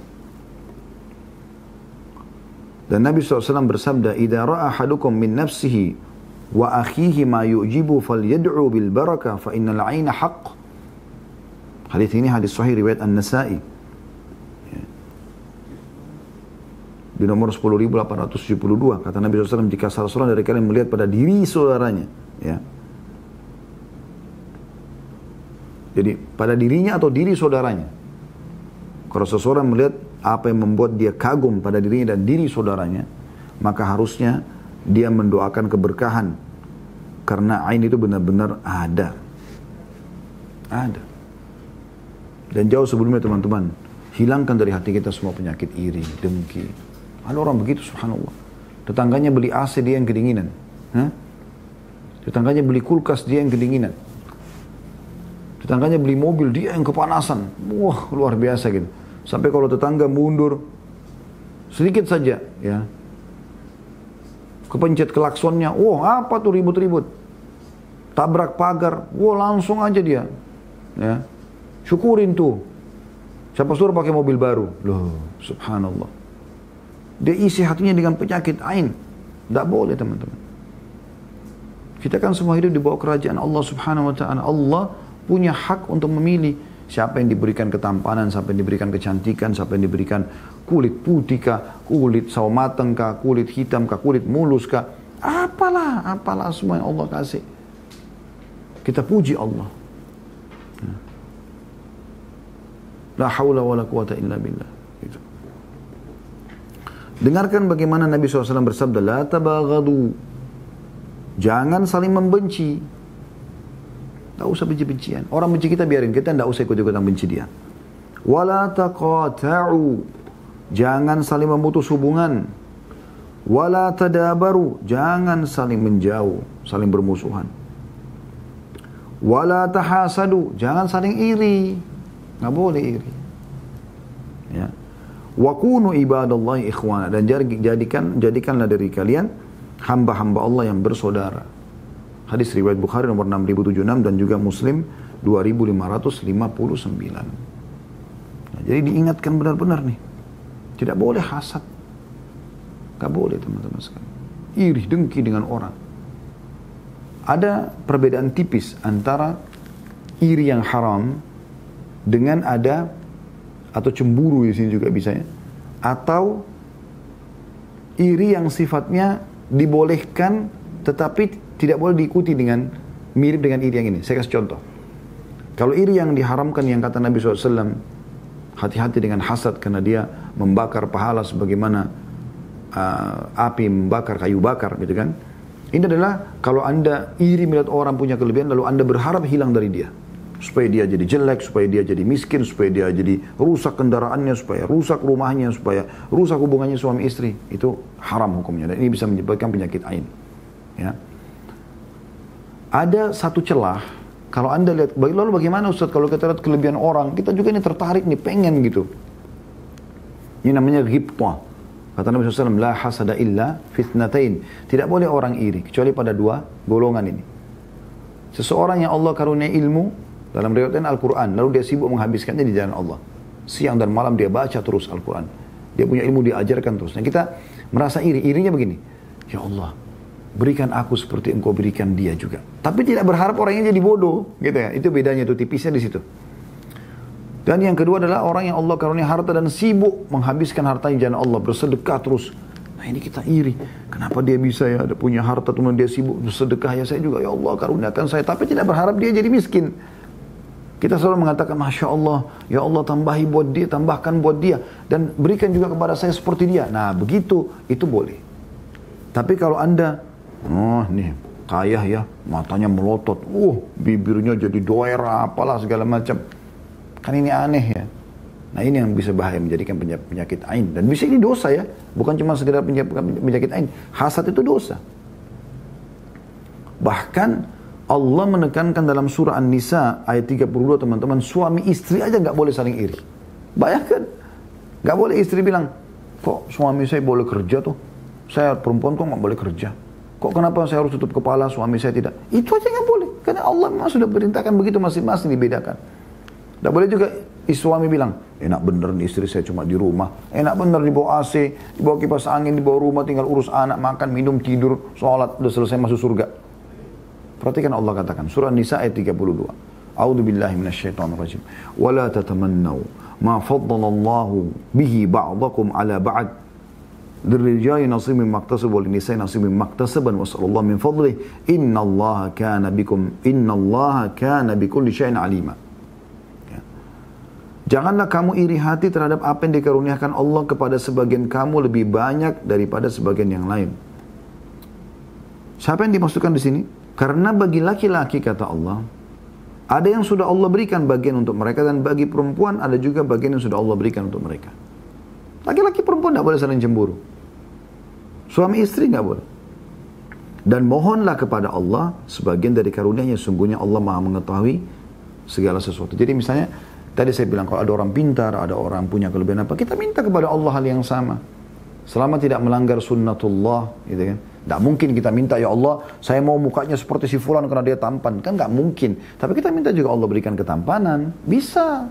Dan Nabi SAW bersabda, "Idza ra'a ahadukum min nafsihi wa akhihi ma yu'jibu falyad'u bil barakah fa innal 'aina haqq." Hadis ini hadis sahih riwayat An-Nasa'i. Ya. Di nomor 10.872 kata Nabi SAW, jika salah seorang dari kalian melihat pada diri saudaranya, ya. Jadi pada dirinya atau diri saudaranya. Kalau seseorang melihat apa yang membuat dia kagum pada dirinya dan diri saudaranya, maka harusnya dia mendoakan keberkahan. Karena ain itu benar-benar ada. Ada. Dan jauh sebelumnya teman-teman, hilangkan dari hati kita semua penyakit iri, dengki. Ada orang begitu, subhanallah. Tetangganya beli AC, dia yang kedinginan. Tetangganya beli kulkas, dia yang kedinginan. Tetangganya beli mobil, dia yang kepanasan. Wah, luar biasa gitu. Sampai kalau tetangga mundur sedikit saja, ya, kepencet klaksonnya, wah apa tuh ribut-ribut. Tabrak pagar, wah langsung aja dia, ya, syukurin tuh. Siapa suruh pakai mobil baru? Loh, subhanallah. Dia isi hatinya dengan penyakit ain. Tidak boleh teman-teman. Kita kan semua hidup di bawah kerajaan Allah subhanahu wa ta'ala. Allah punya hak untuk memilih siapa yang diberikan ketampanan, siapa yang diberikan kecantikan, siapa yang diberikan kulit putih kah, kulit sawo mateng kah, kulit hitam kah, kulit mulus kah. Apalah semua yang Allah kasih. Kita puji Allah. La haula wa la quwata illa billah. Gitu. Dengarkan bagaimana Nabi SAW bersabda, la tabaghadu. Jangan saling membenci. Tak usah benci-bencian. Orang benci kita biarin, kita tidak usah ikut-ikutan benci dia. Wala taqata'u. Jangan saling memutus hubungan. Wala tadabaru. Jangan saling menjauh, saling bermusuhan. Wala tahasadu. Jangan saling iri. Nggak boleh iri. Ya. Wa kunu ibadallahi ikhwana. Dan jadikanlah dari kalian hamba-hamba Allah yang bersaudara. Hadis riwayat Bukhari nomor 6076 dan juga Muslim 2559. Nah, jadi diingatkan benar-benar nih. Tidak boleh hasad. Nggak boleh teman-teman sekalian. Iri, dengki dengan orang. Ada perbedaan tipis antara iri yang haram dengan ada atau cemburu di sini juga bisa ya, atau iri yang sifatnya dibolehkan tetapi tidak boleh diikuti dengan mirip dengan iri yang ini. Saya kasih contoh. Kalau iri yang diharamkan yang kata Nabi SAW, hati-hati dengan hasad karena dia membakar pahala sebagaimana api membakar kayu bakar gitu kan. Ini adalah kalau anda iri melihat orang punya kelebihan lalu anda berharap hilang dari dia. Supaya dia jadi jelek, supaya dia jadi miskin, supaya dia jadi rusak kendaraannya, supaya rusak rumahnya, supaya rusak hubungannya suami istri. Itu haram hukumnya dan ini bisa menyebabkan penyakit ain. Ya. Ada satu celah, kalau anda lihat, lalu bagaimana Ustaz kalau kita lihat kelebihan orang, kita juga ini tertarik nih, pengen gitu. Ini namanya ghibtah. Kata Nabi SAW, la hasada illa fitnatain. Tidak boleh orang iri, kecuali pada dua golongan ini. Seseorang yang Allah karunia ilmu, dalam riwayat Al-Quran, lalu dia sibuk menghabiskannya di jalan Allah. Siang dan malam dia baca terus Al-Quran. Dia punya ilmu, dia ajarkan terus. Nah kita merasa iri, irinya begini. Ya Allah, berikan aku seperti engkau berikan dia juga. Tapi tidak berharap orangnya jadi bodoh. Gitu ya. Itu bedanya, itu tipisnya di situ. Dan yang kedua adalah orang yang Allah karunia harta dan sibuk menghabiskan hartanya di jalan Allah. Bersedekah terus. Nah ini kita iri. Kenapa dia bisa ya, ada punya harta, teman dia sibuk bersedekah. Ya saya juga, ya Allah karuniakan saya. Tapi tidak berharap dia jadi miskin. Kita selalu mengatakan, Masya Allah, ya Allah tambahi buat dia, tambahkan buat dia. Dan berikan juga kepada saya seperti dia. Nah begitu, itu boleh. Tapi kalau anda, oh nih, kaya ya, matanya melotot. Bibirnya jadi doera, apalah segala macam. Kan ini aneh ya. Nah ini yang bisa bahaya, menjadikan penyakit ain. Dan bisa ini dosa ya. Bukan cuma sekedar penyakit ain. Hasad itu dosa. Bahkan Allah menekankan dalam surah An-Nisa ayat 32 teman-teman, suami istri aja nggak boleh saling iri. Bayangkan, nggak boleh istri bilang, kok suami saya boleh kerja tuh, saya perempuan kok nggak boleh kerja. Kok kenapa saya harus tutup kepala, suami saya tidak? Itu aja nggak boleh, karena Allah memang sudah perintahkan begitu, masing-masing dibedakan. Nggak boleh juga suami bilang, enak bener nih istri saya cuma di rumah, enak bener di bawah AC, di bawah kipas angin, di bawah rumah tinggal urus anak, makan, minum, tidur, sholat, udah selesai masuk surga. Perhatikan Allah katakan surah Nisa ayat 32. A'udzu billahi minasyaitonir rajim. Wala tatamannaw ma faddalallahu bihi ba'dakum ala ba'd. Lirijali nasibun mimma iktasabu wa linisai nasibun mimma iktasaban wa sallallahu min fadlih innallaha kana bikulli syai'in alima. Janganlah kamu iri hati terhadap apa yang dikaruniakan Allah kepada sebagian kamu lebih banyak daripada sebagian yang lain. Siapa yang dimaksudkan di sini? Karena bagi laki-laki kata Allah, ada yang sudah Allah berikan bagian untuk mereka dan bagi perempuan ada juga bagian yang sudah Allah berikan untuk mereka. Laki-laki perempuan tidak boleh saling cemburu. Suami istri tidak boleh. Dan mohonlah kepada Allah sebagian dari karunia-Nya, sungguhnya Allah Maha mengetahui segala sesuatu. Jadi misalnya tadi saya bilang kalau ada orang pintar, ada orang punya kelebihan apa, kita minta kepada Allah hal yang sama. Selama tidak melanggar sunnatullah, gitu kan. Tidak mungkin kita minta, ya Allah, saya mau mukanya seperti si fulan karena dia tampan. Kan nggak mungkin. Tapi kita minta juga Allah berikan ketampanan. Bisa.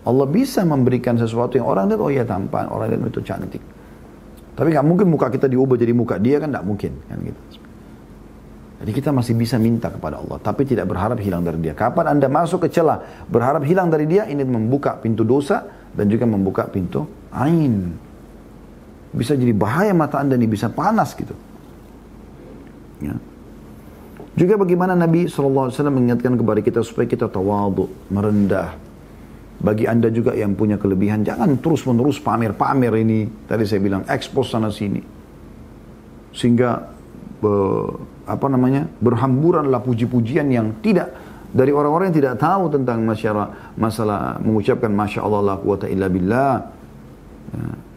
Allah bisa memberikan sesuatu yang orang lihat, oh iya tampan, orang lihat itu cantik. Tapi nggak mungkin muka kita diubah jadi muka dia, kan nggak mungkin. Kan gitu. Jadi kita masih bisa minta kepada Allah, tapi tidak berharap hilang dari Dia. Kapan Anda masuk ke celah berharap hilang dari Dia, ini membuka pintu dosa dan juga membuka pintu ain. Bisa jadi bahaya, mata Anda ini bisa panas gitu. Ya. Juga bagaimana Nabi SAW mengingatkan kepada kita supaya kita tawadhu, merendah. Bagi Anda juga yang punya kelebihan, jangan terus-menerus pamer-pamer ini. Tadi saya bilang, ekspos sana-sini. Sehingga berhamburanlah puji-pujian yang tidak dari orang-orang yang tidak tahu tentang masalah mengucapkan Masya Allah la quwata illa billah,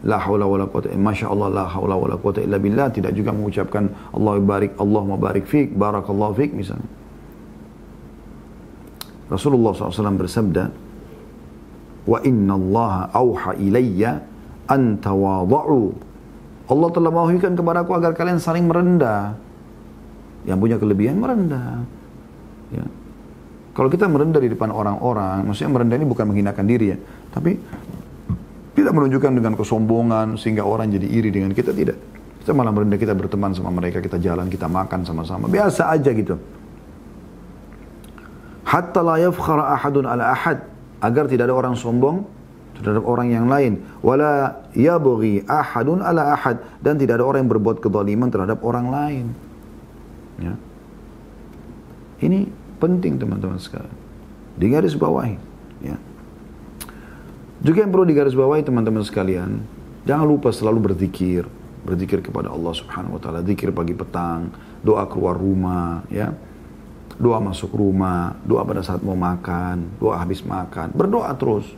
la haula wala quwata, Masya Allah la haula wala quwata illa billah, tidak juga mengucapkan Allah barik, Allahumma barik fik, barakallahu fik misalnya. Rasulullah SAW bersabda, wa inna allaha awha ilayya an tawadhu. Allah telah mewahyukan kepadaku agar kalian saling merendah. Yang punya kelebihan merendah. Ya. Kalau kita merendah di depan orang-orang, maksudnya merendah ini bukan menghinakan diri ya, tapi tidak menunjukkan dengan kesombongan sehingga orang jadi iri dengan kita, tidak. Kita malah merendah, kita berteman sama mereka, kita jalan, kita makan sama-sama, biasa aja gitu. Hatta la yafkhara ahadun ala ahad, agar tidak ada orang sombong terhadap orang yang lain. Wala yabghi ahadun ala ahad, dan tidak ada orang yang berbuat kezaliman terhadap orang lain. Ya. Ini penting teman-teman sekalian. Digaris bawahi. Ya. Juga yang perlu digaris bawahi teman-teman sekalian, jangan lupa selalu berzikir. Berzikir kepada Allah Subhanahu wa taala, zikir pagi petang, doa keluar rumah, ya. Doa masuk rumah, doa pada saat mau makan, doa habis makan, berdoa terus.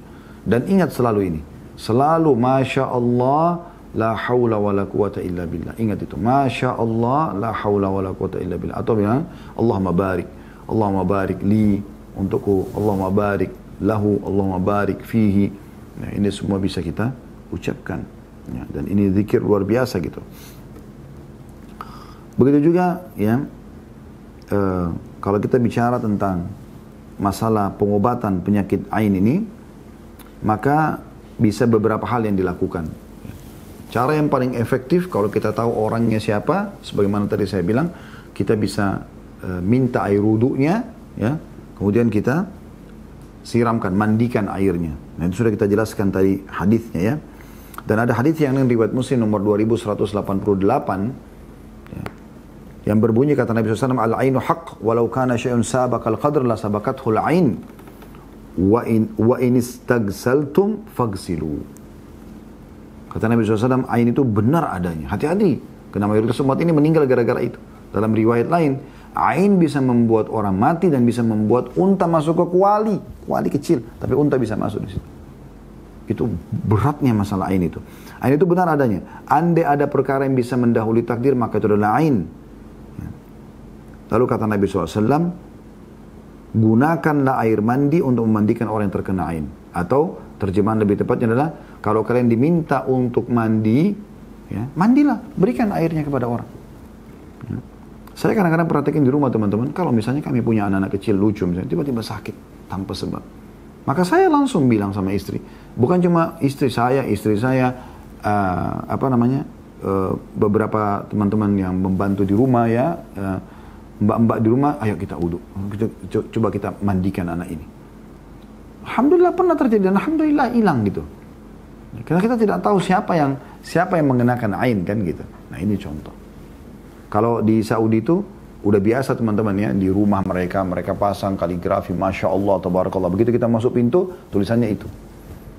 Dan ingat selalu ini, selalu Masya Allah, la haula wa la quwata illa billah. Ingat itu, Masya Allah, la haula wa la quwata illa billah. Atau bilang, Allahumma barik li, untukku, Allahumma barik lahu, Allahumma barik fihi. Nah, ini semua bisa kita ucapkan. Ya, dan ini zikir luar biasa gitu. Begitu juga, ya, kalau kita bicara tentang masalah pengobatan penyakit ain ini, maka bisa beberapa hal yang dilakukan. Cara yang paling efektif kalau kita tahu orangnya siapa, sebagaimana tadi saya bilang, kita bisa minta air wudunya, ya, kemudian kita siramkan, mandikan airnya. Nah, itu sudah kita jelaskan tadi hadisnya, ya. Dan ada hadis yang riwayat Muslim nomor 2188, ya, yang berbunyi kata Nabi SAW, al-ainu haq walau kana syai'un sabaqal qadr la sabaqathul ain wa in istagsaltum fagsilu. Kata Nabi SAW, ain itu benar adanya. Hati-hati, karena mayoritas umat ini meninggal gara-gara itu. Dalam riwayat lain, ain bisa membuat orang mati dan bisa membuat unta masuk ke kuali kecil, tapi unta bisa masuk di situ. Itu beratnya masalah ain itu. Ain itu benar adanya. Andai ada perkara yang bisa mendahului takdir, maka itu adalah ain. Lalu kata Nabi SAW, gunakanlah air mandi untuk memandikan orang yang terkena ain. Atau terjemahan lebih tepatnya adalah, kalau kalian diminta untuk mandi, ya, mandilah, berikan airnya kepada orang. Ya. Saya kadang-kadang perhatikan di rumah teman-teman, kalau misalnya kami punya anak-anak kecil lucu, misalnya tiba-tiba sakit tanpa sebab, maka saya langsung bilang sama istri, bukan cuma istri saya, beberapa teman-teman yang membantu di rumah, ya, mbak-mbak di rumah, ayo kita wudhu, coba kita mandikan anak ini. Alhamdulillah pernah terjadi dan alhamdulillah hilang gitu. Karena kita tidak tahu siapa Siapa yang mengenakan ain kan gitu. Nah ini contoh. Kalau di Saudi itu udah biasa teman-teman ya, di rumah mereka pasang kaligrafi, Masya Allah, Tabarakallah. Begitu kita masuk pintu, tulisannya itu.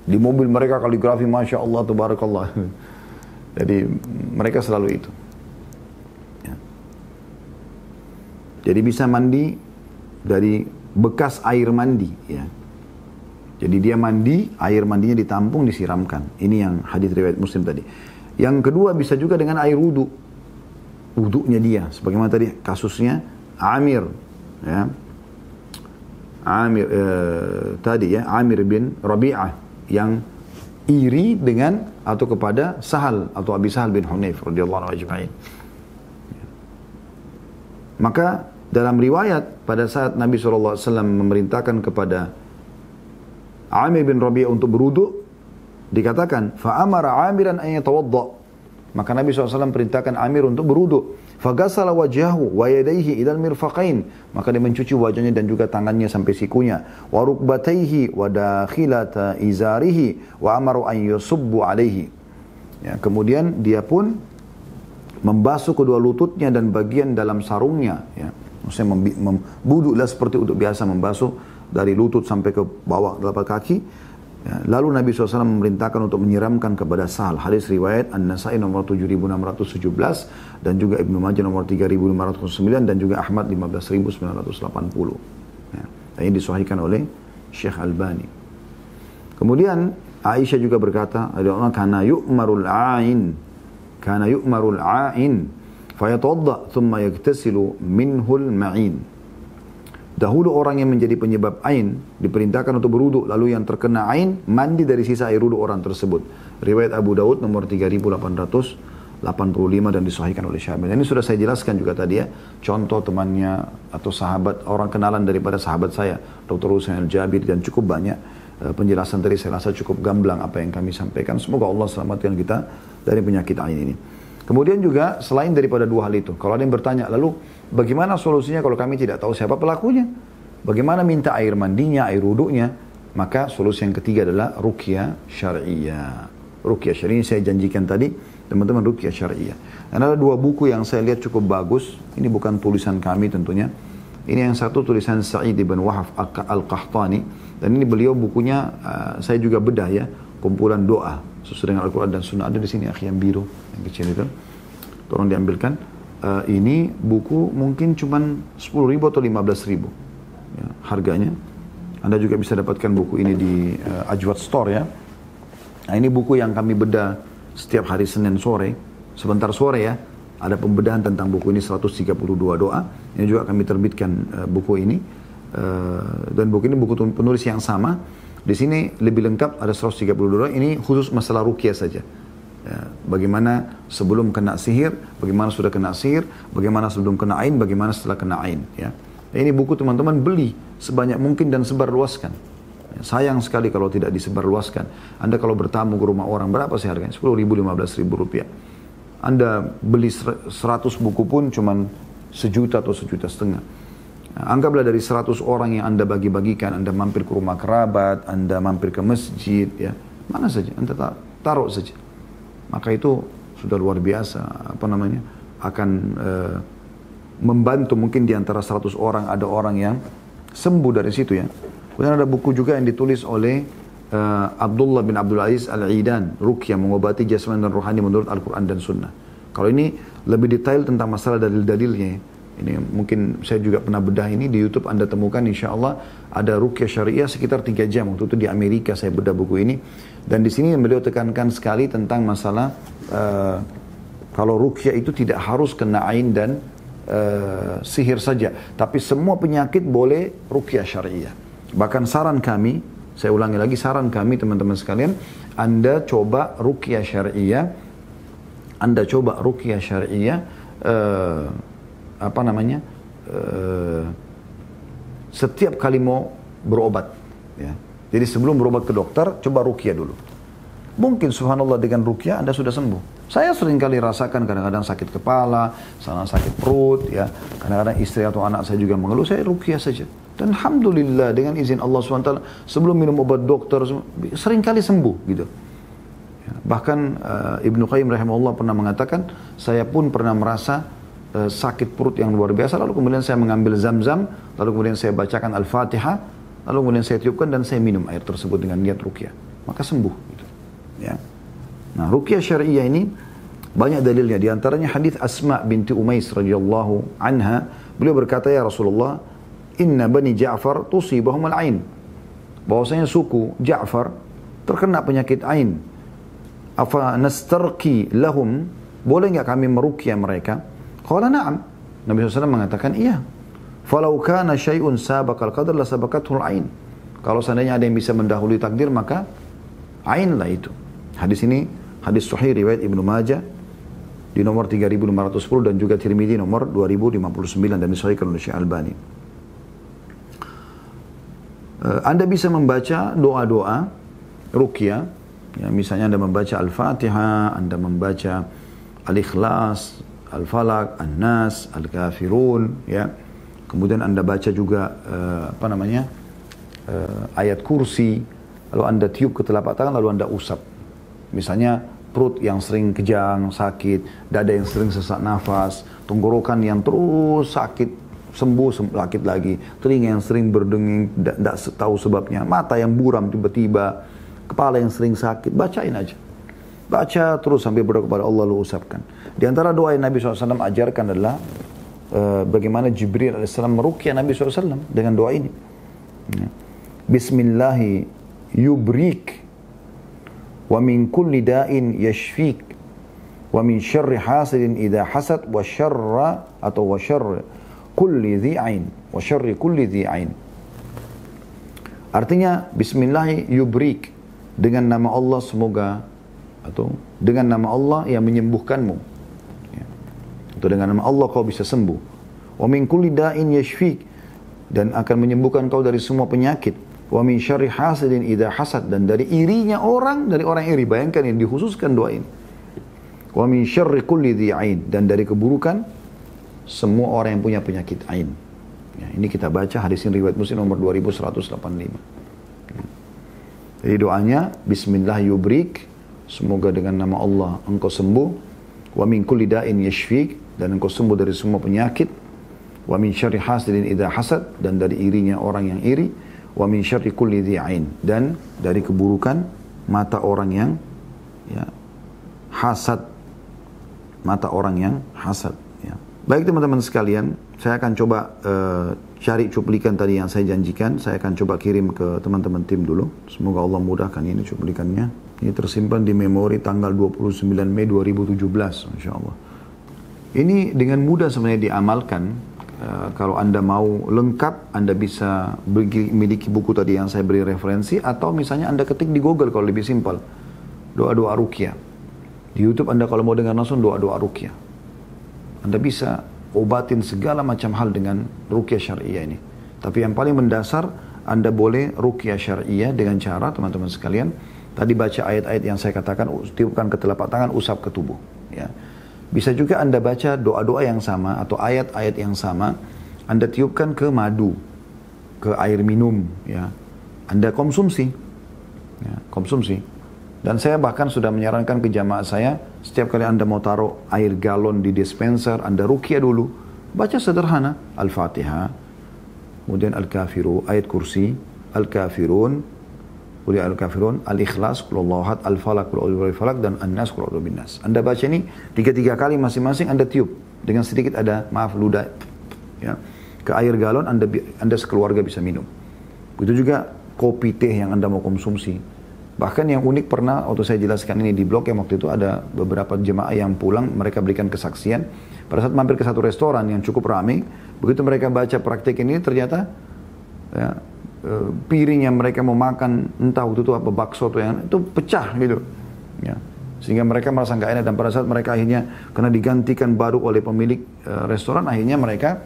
Di mobil mereka kaligrafi, Masya Allah, Tabarakallah. Jadi mereka selalu itu. Ya. Jadi bisa mandi dari bekas air mandi ya. Jadi dia mandi, air mandinya ditampung, disiramkan. Ini yang hadis riwayat Muslim tadi. Yang kedua bisa juga dengan air wudu. Wudunya dia, sebagaimana tadi kasusnya Amir, ya. Amir bin Rabi'ah yang iri dengan atau kepada Sahal atau Abi Sahal bin Hunayf radhiyallahu anhu ajma'in. Maka dalam riwayat pada saat Nabi SAW memerintahkan kepada Amir bin Rabi'ah untuk berwudu, dikatakan fa'amara Amiran an yatawadda. Maka Nabi SAW perintahkan Amir untuk berwudu. Faghasala wajhahu wa yadayhi ilal mirfaqain. Maka dia mencuci wajahnya dan juga tangannya sampai sikunya. Wa rukbatayhi wa dakhilata izarihi wa amaru an yusubbu alaihi. Ya, kemudian dia pun membasuh kedua lututnya dan bagian dalam sarungnya. Ya. Maksudnya membuduklah seperti untuk biasa membasuh dari lutut sampai ke bawah telapak kaki. Ya, lalu Nabi SAW memerintahkan untuk menyiramkan kepada Sahal. Hadis riwayat An-Nasai nomor 7617 dan juga Ibnu Majah nomor 3509 dan juga Ahmad 15980. Ya, ini disahihkan oleh Syekh Albani. Kemudian Aisyah juga berkata, kana yu'marul a'in fayatawadda thumma yaktasilu minhul ma'in. Dahulu orang yang menjadi penyebab ain diperintahkan untuk berwudu, lalu yang terkena ain mandi dari sisa air wudu orang tersebut. Riwayat Abu Daud nomor 3885 dan disahihkan oleh Syaiban. Ini sudah saya jelaskan juga tadi ya, contoh temannya atau sahabat, orang kenalan daripada sahabat saya, Dr. Husain Al-Jabir, dan cukup banyak penjelasan tadi saya rasa cukup gamblang apa yang kami sampaikan. Semoga Allah selamatkan kita dari penyakit ain ini. Kemudian juga selain daripada dua hal itu, kalau ada yang bertanya, lalu bagaimana solusinya kalau kami tidak tahu siapa pelakunya? Bagaimana minta air mandinya, air wudunya? Maka solusi yang ketiga adalah ruqyah syar'iyyah. Ruqyah syar'iyyah saya janjikan tadi, teman-teman, ruqyah syar'iyyah. Dan ada dua buku yang saya lihat cukup bagus. Ini bukan tulisan kami tentunya. Ini yang satu tulisan Sa'id ibn Wahab Al-Qahtani. Dan ini beliau bukunya, saya juga bedah ya, kumpulan doa sesuai dengan Al-Quran dan Sunnah. Ada di sini akhi yang biru, yang kecil itu. Tolong diambilkan. Ini buku mungkin cuman 10.000 atau 15.000 ya, harganya. Anda juga bisa dapatkan buku ini di Ajwad Store ya. Nah, ini buku yang kami bedah setiap hari Senin sore. Sebentar sore ya, ada pembedahan tentang buku ini 132 doa. Ini juga kami terbitkan buku ini. Dan buku ini buku penulis yang sama. Di sini lebih lengkap, ada 132 doa. Ini khusus masalah ruqyah saja. Ya, bagaimana sebelum kena sihir, bagaimana sudah kena sihir, bagaimana sebelum kena ain, bagaimana setelah kena ain. Ya. Ini buku teman-teman beli sebanyak mungkin dan sebarluaskan. Ya, sayang sekali kalau tidak disebarluaskan. Anda kalau bertamu ke rumah orang, berapa sih harganya? 10.000, 15.000 rupiah. Anda beli 100 buku pun cuman 1 juta atau 1,5 juta. Nah, anggaplah dari 100 orang yang Anda bagi-bagikan, Anda mampir ke rumah kerabat, Anda mampir ke masjid, ya mana saja, Anda taruh saja. Maka itu sudah luar biasa, akan membantu mungkin di antara 100 orang ada orang yang sembuh dari situ ya. Kemudian ada buku juga yang ditulis oleh Abdullah bin Abdul Aziz Al-Idan, Ruqyah, mengobati jasmani dan rohani menurut Al-Quran dan Sunnah. Kalau ini lebih detail tentang masalah dalil-dalilnya. Ini mungkin saya juga pernah bedah ini di YouTube, Anda temukan insya Allah ada ruqyah syariah sekitar 3 jam. Waktu itu di Amerika saya bedah buku ini. Dan di sini beliau tekankan sekali tentang masalah kalau ruqyah itu tidak harus kena ain dan sihir saja. Tapi semua penyakit boleh ruqyah syariah. Bahkan saran kami, saya ulangi lagi, saran kami teman-teman sekalian, Anda coba ruqyah syariah. Anda coba ruqyah syariah setiap kali mau berobat ya. Jadi sebelum berobat ke dokter, coba ruqyah dulu. Mungkin subhanallah dengan ruqyah Anda sudah sembuh. Saya sering kali rasakan kadang-kadang sakit kepala, sakit perut ya. Kadang-kadang istri atau anak saya juga mengeluh, saya ruqyah saja. Dan alhamdulillah dengan izin Allah SWT sebelum minum obat dokter sering kali sembuh gitu. Bahkan Ibnu Qayyim rahimahullah pernah mengatakan, saya pun pernah merasa sakit perut yang luar biasa, lalu kemudian saya mengambil zam-zam, lalu kemudian saya bacakan Al-Fatihah, lalu kemudian saya tiupkan dan saya minum air tersebut dengan niat ruqyah, maka sembuh. Gitu. Ya. Nah, ruqyah syariah ini banyak dalilnya, di antaranya hadis Asma binti Umais radhiyallahu anha, beliau berkata, ya Rasulullah, inna bani Ja'far tusibahum al-ain, bahwasanya suku Ja'far terkena penyakit ain. Afa nastarqi lahum, boleh enggak kami meruqyah mereka? Qala na'am. Nabi SAW mengatakan iya. Falau kana syai'un sabaqal qadar la sabaqathul ain. Kalau seandainya ada yang bisa mendahului takdir, maka ain lah itu. Hadis ini hadis sahih riwayat Ibnu Majah di nomor 3510 dan juga Tirmidzi nomor 2059 dan disahihkan oleh Syekh Albani. Anda bisa membaca doa-doa ruqyah, ya, misalnya Anda membaca Al-Fatihah, Anda membaca Al-Ikhlas, Al-Falaq, An-Nas, Al-Kafirun, ya. Kemudian Anda baca juga ayat kursi, lalu Anda tiup ke telapak tangan, lalu Anda usap. Misalnya perut yang sering kejang, sakit, dada yang sering sesak nafas, tenggorokan yang terus sakit, sembuh sakit lagi, telinga yang sering berdenging, tidak tahu sebabnya, mata yang buram tiba-tiba, kepala yang sering sakit, bacain aja. Baca terus sampai berdoa kepada Allah, lalu usapkan. Di antara doa yang Nabi SAW ajarkan adalah bagaimana Jibril AS meruqyah Nabi SAW dengan doa ini. Bismillahi yubrik wa min kulli da'in yashfik wa min syarri hasidin idha hasad wa syarra atau wa syarri kulli dhi'ain wa syarri kulli dhi'ain. Artinya Bismillahi yubrik, dengan nama Allah semoga, atau dengan nama Allah yang menyembuhkanmu, ya. Atau dengan nama Allah kau bisa sembuh. Wa min kulli da'in yashfik, dan akan menyembuhkan kau dari semua penyakit. Wa min syarri hasidin idza hasad, dan dari irinya orang, dari orang iri. Bayangkan yang dikhususkan doa ini. Wa min syarri kulli dhi ain, dan dari keburukan semua orang yang punya penyakit ain. Ya, ini kita baca hadis ini riwayat Muslim nomor 2185. Jadi doanya Bismillah yubrik, semoga dengan nama Allah engkau sembuh. Wa min kulli da'in yashfik, dan engkau sembuh dari semua penyakit. Wa min syarri hasidin idza hasad, dan dari irinya orang yang iri. Wa min syarri kulli dhi ain, dan dari keburukan mata orang yang ya hasad, mata orang yang hasad, ya. Baik teman-teman sekalian, saya akan coba cari cuplikan tadi yang saya janjikan. Saya akan coba kirim ke teman-teman tim dulu. Semoga Allah mudahkan ini cuplikannya. Ini tersimpan di memori tanggal 29 Mei 2017, Masya Allah. Ini dengan mudah sebenarnya diamalkan. Kalau Anda mau lengkap, Anda bisa memiliki buku tadi yang saya beri referensi, atau misalnya Anda ketik di Google kalau lebih simpel. Doa-doa ruqyah. Di YouTube Anda kalau mau dengar langsung doa-doa ruqyah. Anda bisa obatin segala macam hal dengan ruqyah syariah ini. Tapi yang paling mendasar, Anda boleh ruqyah syariah dengan cara, teman-teman sekalian, tadi baca ayat-ayat yang saya katakan, tiupkan ke telapak tangan, usap ke tubuh. Ya. Bisa juga Anda baca doa-doa yang sama atau ayat-ayat yang sama, Anda tiupkan ke madu, ke air minum, ya. Anda konsumsi, ya, konsumsi. Dan saya bahkan sudah menyarankan ke jamaah saya, setiap kali Anda mau taruh air galon di dispenser, Anda ruqyah dulu. Baca sederhana, Al-Fatihah, kemudian Al-Kafiru, ayat kursi, Al-Kafirun, kemudian Al-Kafirun, Al-Ikhlas, Qul Ahad, Al-Falaq, Qul A'udzu Birabbil Falaq, dan An-Nas, Qul A'udzu Bin-Nas. Anda baca ini 3 kali masing-masing, Anda tiup dengan sedikit ada ludah, ya, ke air galon, Anda sekeluarga bisa minum. Begitu juga kopi teh yang Anda mau konsumsi. Bahkan yang unik pernah waktu saya jelaskan ini di blog, yang waktu itu ada beberapa jemaah yang pulang, mereka berikan kesaksian pada saat mampir ke satu restoran yang cukup ramai. Begitu mereka baca praktek ini, ternyata ya, piring yang mereka mau makan, entah waktu itu apa bakso atau yang itu pecah gitu, ya. Sehingga mereka merasa nggak enak, dan pada saat mereka akhirnya kena digantikan baru oleh pemilik restoran, akhirnya mereka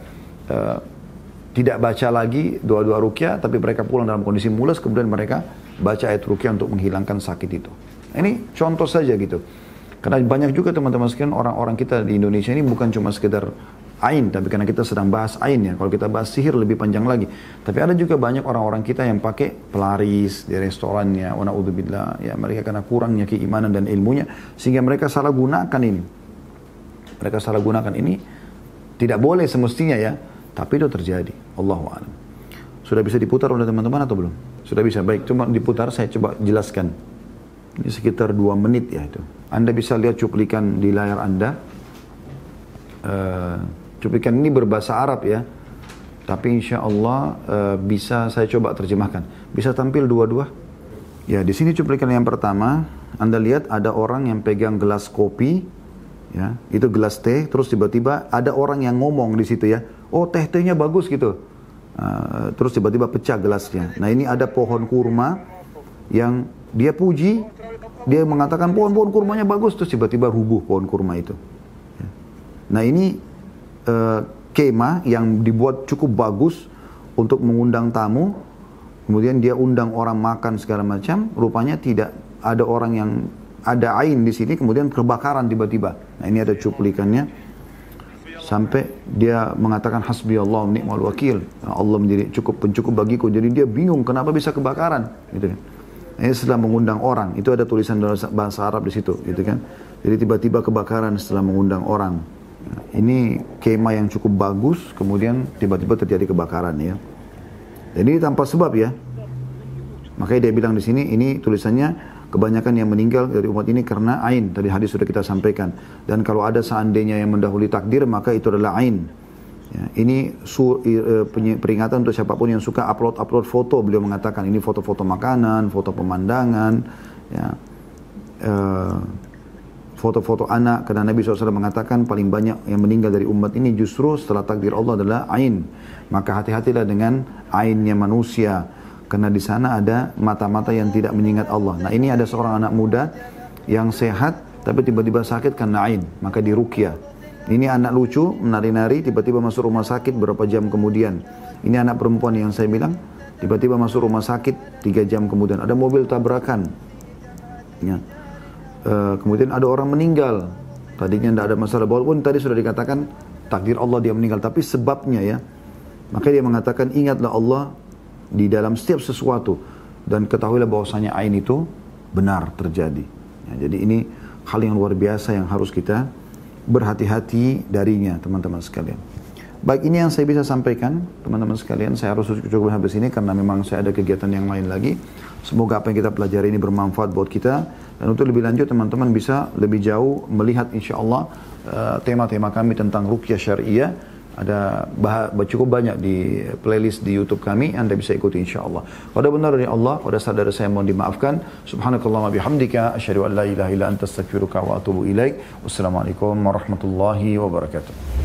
tidak baca lagi doa-doa ruqyah, tapi mereka pulang dalam kondisi mules, kemudian mereka baca ayat ruqyah untuk menghilangkan sakit itu. Ini contoh saja gitu. Karena banyak juga teman-teman sekalian, orang-orang kita di Indonesia ini bukan cuma sekedar ain, tapi karena kita sedang bahas ain ya. Kalau kita bahas sihir lebih panjang lagi. Tapi ada juga banyak orang-orang kita yang pakai pelaris di restorannya, wa na'udzubillah, ya mereka karena kurangnya keimanan dan ilmunya sehingga mereka salah gunakan ini. Mereka salah gunakan ini tidak boleh semestinya ya, tapi itu terjadi. Allahu a'lam. Sudah bisa diputar oleh teman-teman atau belum? Sudah bisa. Baik, cuma diputar saya coba jelaskan. Ini sekitar 2 menit ya itu. Anda bisa lihat cuplikan di layar Anda. Cuplikan ini berbahasa Arab ya. Tapi insya Allah bisa saya coba terjemahkan. Bisa tampil dua-dua? Ya, di sini cuplikan yang pertama. Anda lihat ada orang yang pegang gelas kopi. Ya, itu gelas teh. Terus tiba-tiba ada orang yang ngomong di situ ya. Oh, teh-tehnya bagus gitu. Terus tiba-tiba pecah gelasnya. Nah, ini ada pohon kurma yang dia puji, dia mengatakan pohon kurmanya bagus, terus tiba-tiba rubuh pohon kurma itu. Nah, ini kemah yang dibuat cukup bagus untuk mengundang tamu, kemudian dia undang orang makan segala macam, rupanya tidak ada orang yang ada ain di sini, kemudian kebakaran tiba-tiba. Nah, ini ada cuplikannya. Sampai dia mengatakan hasbi Allah ni'mal wakil. Allah menjadi pencukup bagiku. Jadi dia bingung kenapa bisa kebakaran, gitu kan. Ini setelah mengundang orang, itu ada tulisan dalam bahasa Arab di situ, gitu kan. Jadi tiba-tiba kebakaran setelah mengundang orang. Nah, ini kemah yang cukup bagus, kemudian tiba-tiba terjadi kebakaran ya. Jadi tanpa sebab ya. Makanya dia bilang di sini, ini tulisannya kebanyakan yang meninggal dari umat ini karena ain. Tadi hadis sudah kita sampaikan. Dan kalau ada seandainya yang mendahului takdir, maka itu adalah ain. Ya, ini peringatan untuk siapapun yang suka upload foto. Beliau mengatakan ini foto-foto makanan, foto pemandangan, ya, foto-foto anak. Karena Nabi SAW mengatakan paling banyak yang meninggal dari umat ini justru setelah takdir Allah adalah ain. Maka hati-hatilah dengan ainnya manusia. Karena di sana ada mata-mata yang tidak mengingat Allah. Nah, ini ada seorang anak muda yang sehat tapi tiba-tiba sakit karena ain, maka diruqyah. Ini anak lucu, menari-nari, tiba-tiba masuk rumah sakit beberapa jam kemudian. Ini anak perempuan yang saya bilang, tiba-tiba masuk rumah sakit 3 jam kemudian. Ada mobil tabrakan. Ya. Kemudian ada orang meninggal. Tadinya tidak ada masalah, walaupun tadi sudah dikatakan takdir Allah dia meninggal, tapi sebabnya ya. Maka dia mengatakan ingatlah Allah di dalam setiap sesuatu dan ketahuilah bahwasanya ain itu benar terjadi. Ya, jadi ini hal yang luar biasa yang harus kita berhati-hati darinya, teman-teman sekalian. Baik, ini yang saya bisa sampaikan, teman-teman sekalian. Saya harus cukup habis ini karena memang saya ada kegiatan yang lain lagi. Semoga apa yang kita pelajari ini bermanfaat buat kita. Dan untuk lebih lanjut, teman-teman bisa lebih jauh melihat insya Allah tema-tema kami tentang ruqyah syariah. Ada cukup banyak di playlist di YouTube kami, Anda bisa ikuti insyaallah. Pada benar dari Allah, pada saudara saya mohon dimaafkan. Subhanakallahumma bihamdika asyhadu an la ilaha illa anta astaghfiruka wa atubu ilaik. Wassalamualaikum warahmatullahi wabarakatuh.